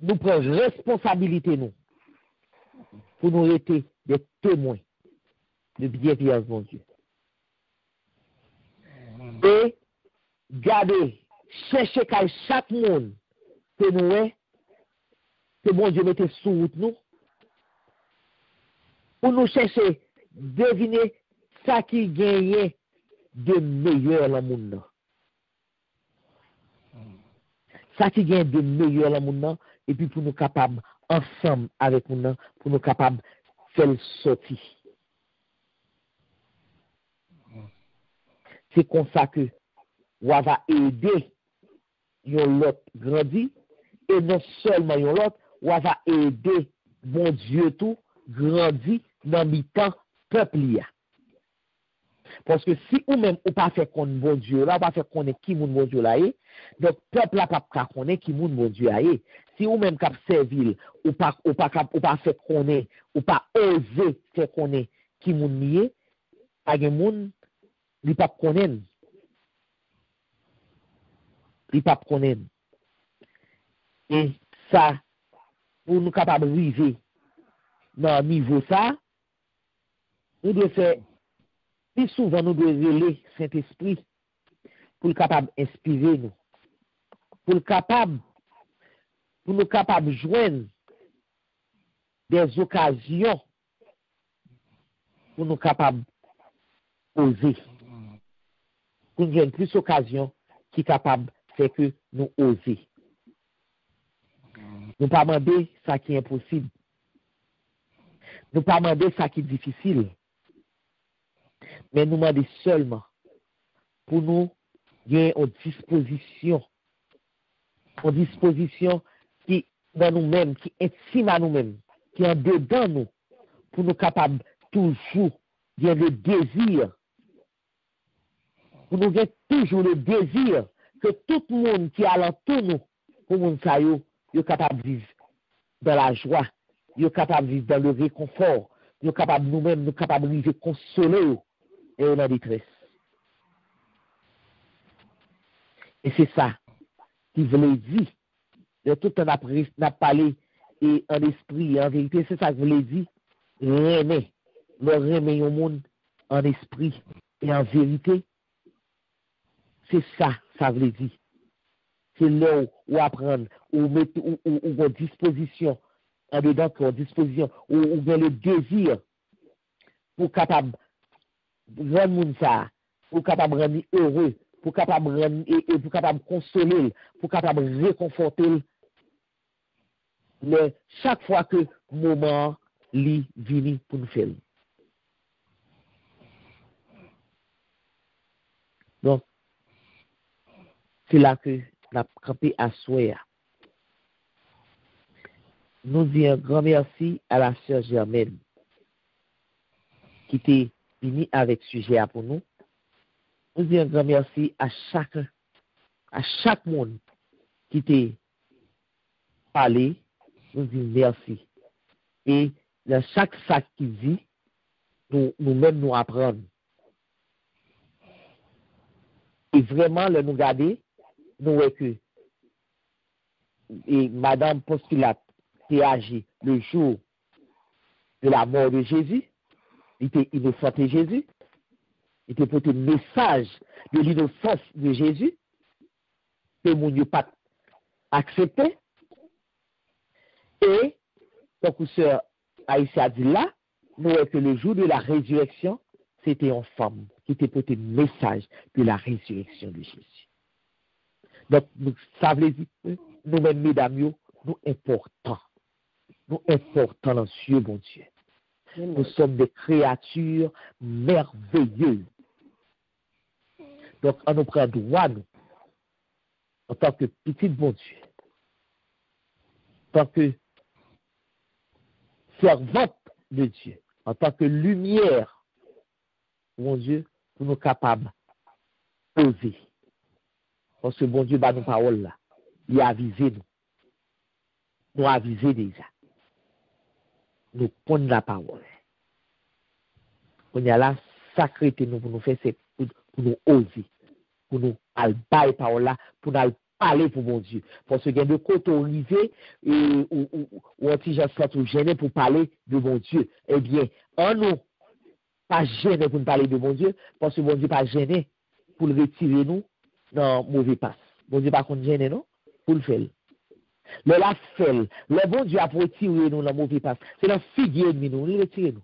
nous prendre responsabilité, nous, pour nous rester des témoins de bienveillance, mon Dieu. Et garder, chercher qu'à chaque monde que nous est, que mon Dieu mette sous route nous, pour nous chercher, deviner ça qui gagne de meilleur dans le monde. Ça qui gagne de meilleur dans le monde, et puis pour nous capables, ensemble avec nous, pour nous capables de faire sortir. C'est comme ça que on va aider l'autre grandir, et non seulement l'autre, on va aider mon Dieu tout grandir dans le temps peuple. Parce que si ou même ou pas fait qu'on bon Dieu là, ou pas fait qu'on est qui mon bon Dieu là est, donc peuple là pas connaît qui mon bon Dieu là est. Si ou même cap servir ou pas fait qu'on est ou pas oser faire qu'on est qui mon nié, pas gen moun li pas connaît. Li pas connaît. Et ça pour nous capable arriver dans niveau ça, nous devons faire plus souvent nous devons relayer Saint-Esprit pour le capable inspirer nous, pour nous capable joindre des occasions pour nous capable oser, pour nous joindre plus d'occasions qui capable faire que nous oser. Nous pas demander ça qui est impossible. Nous pas demander ça qui est difficile. Mais nous demandons seulement pour nous gagner une disposition qui dans nous-mêmes, qui est intime à nous-mêmes, qui est en dedans nous, pour nous capables toujours gagner le désir, pour nous gagner toujours le désir que tout le monde qui est alentour nous, pour nous est capable de vivre dans la joie, est capable de vivre dans le réconfort, est capable nous-mêmes, nous capables de vivre consoler et on a détresse. Et c'est ça qui voulait dire. De tout le temps, on a parlé et en esprit et en vérité, c'est ça que voulait dire. Remer au monde en esprit et en vérité. C'est ça, ça veut dire. C'est là où apprendre, où mettre, où disposition, en dedans, où disposition, où bien le désir pour capable rendre monde ça, pour capable rendre heureux, pour capable rendre et pour capable consoler, pour capable réconforter chaque fois que moment li vini pour nous faire. Donc c'est là que la campé à souhait. Nous disons un grand merci à la sœur Germaine qui était venue avec sujet pour nous. Nous disons un grand merci à chacun à chaque monde qui t'a parlé, nous disons merci. Et dans chaque sac qui dit, nous-mêmes nous apprenons. Et vraiment, nous garder, nous voyons que et Madame Postulate a agi le jour de la mort de Jésus, il était innocent de Jésus, il était porté le message de l'innocence de Jésus, que mon Dieu pas accepté. Et, donc, sœur Aïssa a dit là, nous voyons que le jour de la résurrection, c'était une femme qui était porté le message de la résurrection de Jésus. Donc, ça veut dire que nous-mêmes, mesdames, nous importants. Nous importants dans Dieu, bon Dieu. Nous sommes des créatures merveilleuses. Donc, on nous prend droit, nous, en tant que petit bon Dieu, en tant que servante de Dieu, en tant que lumière, mon Dieu, pour nous capables d'oser. Parce que bon Dieu, bah, nos paroles là, il a avisé nous. Nous a avisé déjà. Nous prenons la parole. On y a là, sacré nous pour nous faire, c'est pour nous oser, pour nous aller bailler parole là, pour nous parler pour mon Dieu. Parce que il y a de côté arrivé, ou anti-gens sont gênés pour parler de mon Dieu. Eh bien, en nous, pas gênés pour nous parler de mon Dieu, parce que mon Dieu pas gêné pour le retirer nous dans mauvais passe. Mon Dieu pas qu'on gêné, non? Pour le faire. Le la fait, le bon Dieu a pour retirer nous dans mauvais passe. C'est la figure de nous, il retire nous.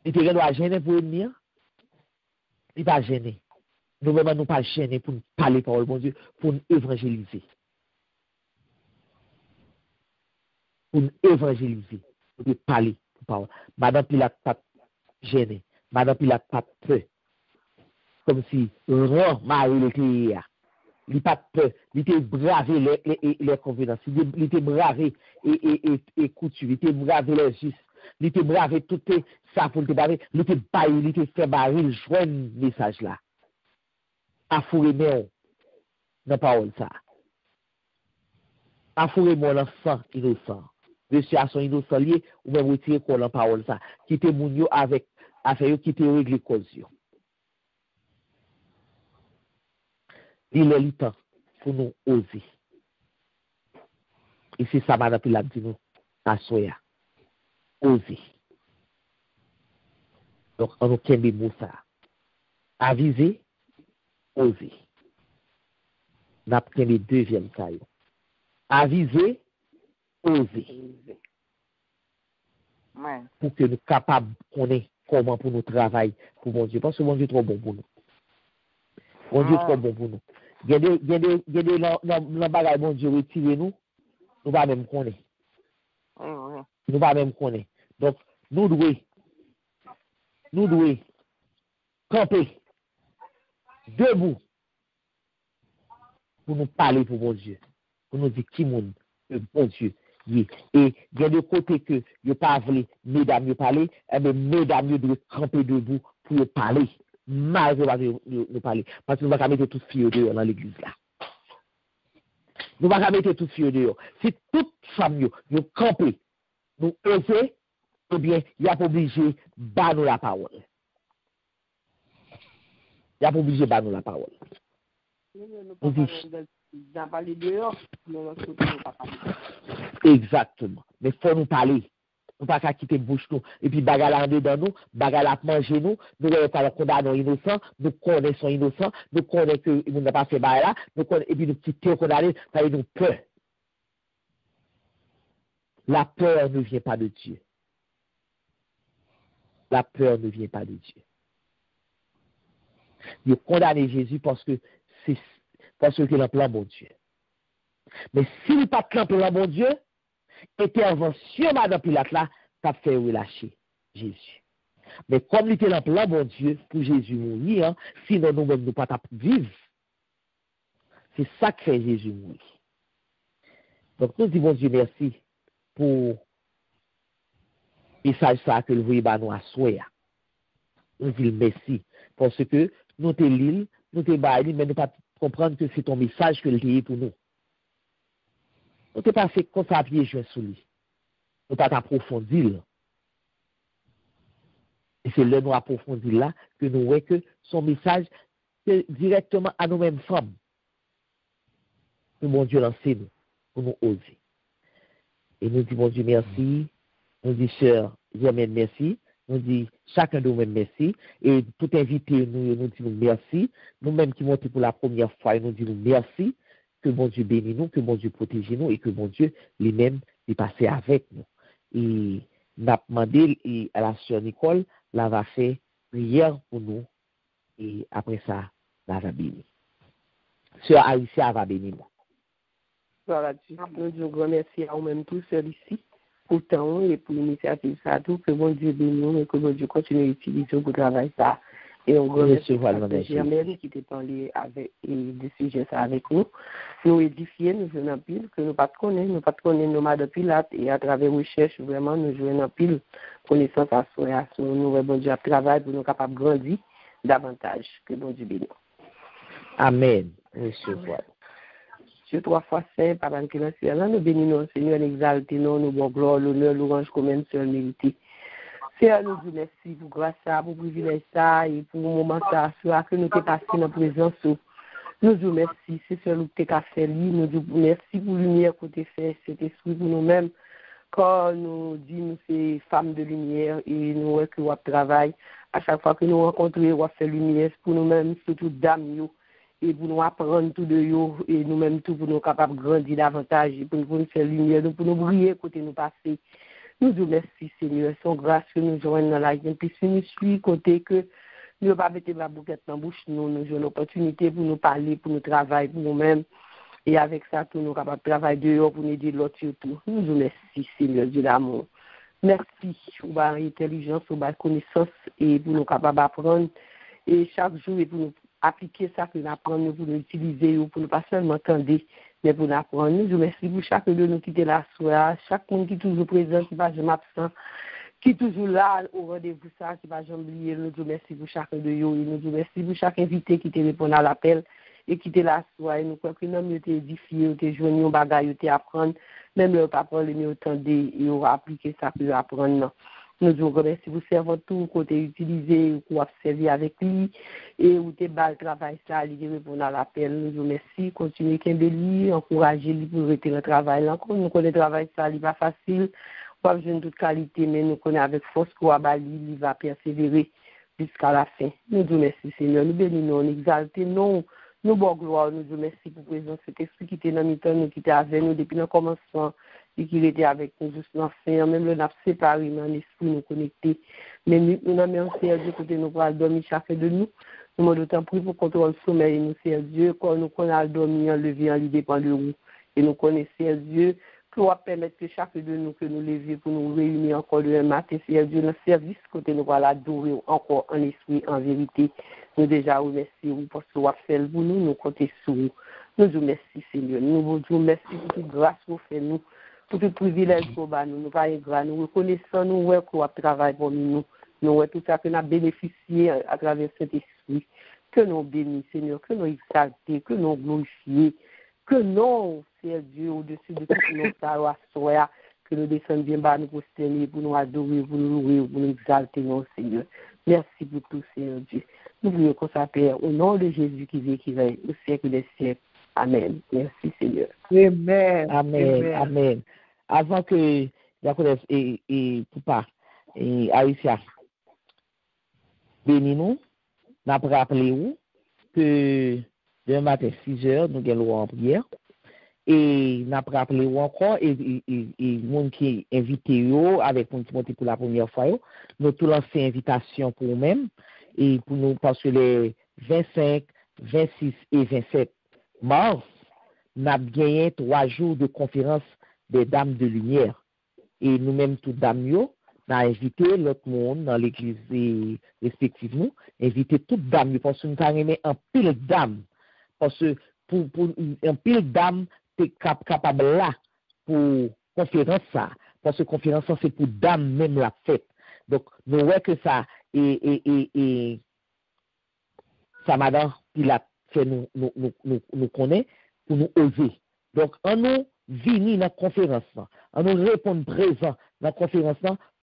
Il te doit gêner pour venir. Il pas gêné. Nous-mêmes, nous pas gêner pour nous parler par le bon Dieu, pour nous évangéliser. Pour nous évangéliser, pour nous parler. Madame Pilate pas gêné. Madame Pilate pas peur. Comme si Marie le là. Il pas peur. Il était bravé les convenances. Il était bravé et couture. Il était bravé les justes. Il était bravé tout ça pour le braver. Il était baillé, il était fait barrer, il joint le message là. A fourré dans la parole ça. A fourré l'enfant innocent. Monsieur à son innocent lié, ou même retirer quoi la parole ça. Qui était mounio avec affaire qui était réglé cause yo. Il est le temps pour nous oser. Et c'est ça, madame Pilate dit nous, à soya. Oser. Donc, on nous kembe mot ça. Aviser, oser. N'a pas kembe deuxième ça. Aviser, oser. Ouais. Pour que nous capables connaître comment pour nous travailler pour mon Dieu. Parce que mon Dieu est trop bon pour nous. Mon Dieu est trop bon pour nous. Il y a des bagages, bon Dieu, retirez nous. Nous ne pas même connaître. Nous ne pas même connaître. Donc, nous devons camper debout pour nous parler pour mon Dieu. Pour nous dire qui monde, le bon Dieu. Et il y a des côtés que je ne pas voulu, mesdames, parler, mais mesdames, doivent camper debout pour parler. Malgré nous parler. Parce que nous ne pouvons pas mettre tout fille dehors dans l'église là. Nous ne pouvons pas mettre tout fille dehors. Si toute femme nous camper, nous oser, eh bien, il n'y a pas obligé de battre la parole. Il n'y a pas obligé de battre la parole. Exactement. Mais il faut nous parler. Nous ne pouvons pas quitter bouche nous. Et puis, bagal en dedans nous, bagal à manger nous, nous ne pas condamner innocents, nous connaissons innocents, nous connaissons que nous n'avons pas fait bail là, et puis nous quittons condamner, ça y est, nous peur. La peur ne vient pas de Dieu. La peur ne vient pas de Dieu. Nous condamnons Jésus parce que c'est le plan bon Dieu. Mais s'il n'est pas le plan bon Dieu, intervention madame Pilate là, t'as fait relâcher Jésus. Mais comme il était dans le plan bon Dieu pour Jésus mourir, sinon nous-mêmes nous pas vivre. C'est ça que fait Jésus mourir. Donc nous disons Dieu merci pour le message ça que le voyez nous à soya. Nous disons merci parce que nous te l'île, nous te baillons, mais nous pas comprendre que c'est ton message que le pour nous. On t'est passé comme ça à pied joint sous lui. On pas approfondir. Et c'est là nous approfondir là que nous voyons que son message c'est directement à nous-mêmes femmes. Que mon Dieu lance nous pour nous oser. Et nous disons, mon Dieu, merci. Nous disons, sœur Germaine, merci. Nous disons, chacun de nous-mêmes, merci. Et tout invité, nous disons merci. Nous-mêmes qui montons pour la première fois, nous disons merci. Que mon Dieu bénisse nous, que mon Dieu protège nous et que mon Dieu lui-même est passé avec nous. Et nous avons demandé à la sœur Nicole, elle va faire prière pour nous. Et après ça, elle va bénir. Sœur Alicia va bénir nous. Voilà, nous disons grand merci à vous-même tous ici, pour temps et pour l'initiative, ça tout, que mon Dieu bénisse et que mon Dieu continue à utiliser pour travailler ça. Et on remercie Germaine qui t'a parlé avec des sujets ça avec nous. Nous édifier, nous jouons en pile, que nous pas connaître nos madres Pilates et à travers recherche, vraiment, nous jouons en pile, connaissance à soi, nous, bon Dieu, travail pour nous capables de grandir davantage. Que bon Dieu bénisse. Amen. Recevoir. Dieu 3 fois saint, Papa qui est dans le ciel, nous bénissons, Seigneur, exaltez nous, nous bon gloire, l'honneur, l'orange commun, seul mérité. Seigneur, nous disons merci pour grâce à, pour privilège ça, et pour le moment ça, que nous t'es passé dans la présence. Nous disons merci, c'est celui qui t'a fait, nous disons merci pour la lumière que tu as fait, cet esprit pour nous-mêmes, quand nous disons nous sommes femmes de lumière, et nous que nous travaillons, à chaque fois que nous rencontrons, nous faisons lumière pour nous-mêmes, surtout dames, et pour nous apprendre tout de nous, et nous-mêmes tout pour nous capables de grandir davantage, et pour nous faire lumière, pour nous briller côté nous passer. Nous disons merci Seigneur, son grâce que nous joignons dans la vie, puis si nous suivons côté que nous ne pas mettre la bouquette dans la bouche, nous avons l'opportunité pour nous parler, pour nous travailler, pour nous-mêmes, et avec ça, tout nous capables de travailler dehors pour nous aider l'autre surtout. Nous disons merci Seigneur, Dieu d'amour. Merci pour l'intelligence, pour la connaissance, et pour nous capables d'apprendre, et chaque jour, et pour nous appliquer ça que nous apprenons, pour nous utiliser, pour nous pas seulement entendre, mais pour nous apprendre. Nous vous remercie pour chacun de nous qui est là, chaque monde qui est toujours présent, qui va jamais absent, qui est toujours là au rendez-vous, ça, qui va jamais oublier. Nous vous remercie pour chacun de nous, et nous vous remercie pour chaque invité qui te répond à l'appel et qui est là, et nous croyons que nous sommes édifiés, nous sommes joignés, nous bagailles, nous apprendre, même le papa, nous entendez, et nous appliquer ça que nous apprenons. Nous vous remercions pour servir tout, côté utilisé, pour servir avec lui, et où t'es bas le travail, ça, il répond à l'appel. Nous vous remercions, continuez qu'un lui, encourager lui pour retirer le travail. Encore, nous connaissons le travail, ça, il n'est pas facile, on va besoin de toute qualité, mais nous connaissons avec force qu'on va bali, il va persévérer jusqu'à la fin. Nous vous remercions, Seigneur, nous bénissons, nous exaltons, nous bon gloire, nous vous remercions pour présence, cet esprit qui était dans notre temps, nous qui était avec nous depuis le commencement, et qu'il était avec nous jusqu'à la fin, même le n'a séparé dans l'esprit, nous connectés. Mais nous avons un Dieu côté nous pour dormir chacun de nous. Nous avons d'autant plus pour contrôler le sommeil, nous c'est Dieu, quand nous connaissons dormir, en lever, en lui dépend de nous. Et nous connaissons Dieu, qui va permettre que chacun de nous, que nous levions pour nous réunir encore le matin, c'est Dieu, dans le service, côté nous va l'adorer encore en esprit, en vérité. Nous déjà remercions pour ce que vous faites pour nous, nous comptons sur vous. Nous vous remercions, Seigneur. Nous vous remercions pour toute grâce que vous faites nous. Pour tout privilège qu'on a, nous pas ingrat, nous reconnaissons, nous qu'on a travaillé pour nous, nous tout ça que nous avons bénéficié à travers cet esprit, que nous bénissons, Seigneur, que nous exaltons, que nous glorifions, que nous, c'est Dieu, au-dessus de tout nos savoir, que nous descendons bien bas, nous prosterner, pour nous adorer, pour nous louer, pour nous exalter, non, Seigneur. Merci pour tout, Seigneur Dieu. Nous voulons qu'on s'appelle au nom de Jésus qui vit, qui règne au siècle des siècles. Amen. Merci, Seigneur. Amen. Amen. Amen. Avant que Jacques et Poupa et Alicia bénis nous, nous avons rappelé que demain matin 6h, nous allons en prière. Et nous avons rappelé encore, et le monde qui est invité avec nous qui monte pour la première fois, nous avons lancé une invitation pour nous-mêmes, et pour nous, parce que les 25, 26 et 27 mars, nous avons gagné 3 jours de conférence des dames de lumière. Et nous-mêmes, toutes dames, nous avons invité l'autre monde dans l'église respective, nous, invité toutes dames, parce que nous avons aimé un pile dames. Parce que pour un pile dames, tu capable là pour conférence ça. Parce que conférence ça, c'est pour dames même la fête. Donc, nous voyons que ça, et ça, madame Pilate, fait nous connaît pour nous oser. Donc, en nous venir dans la conférence, en nous répondre présent dans la conférence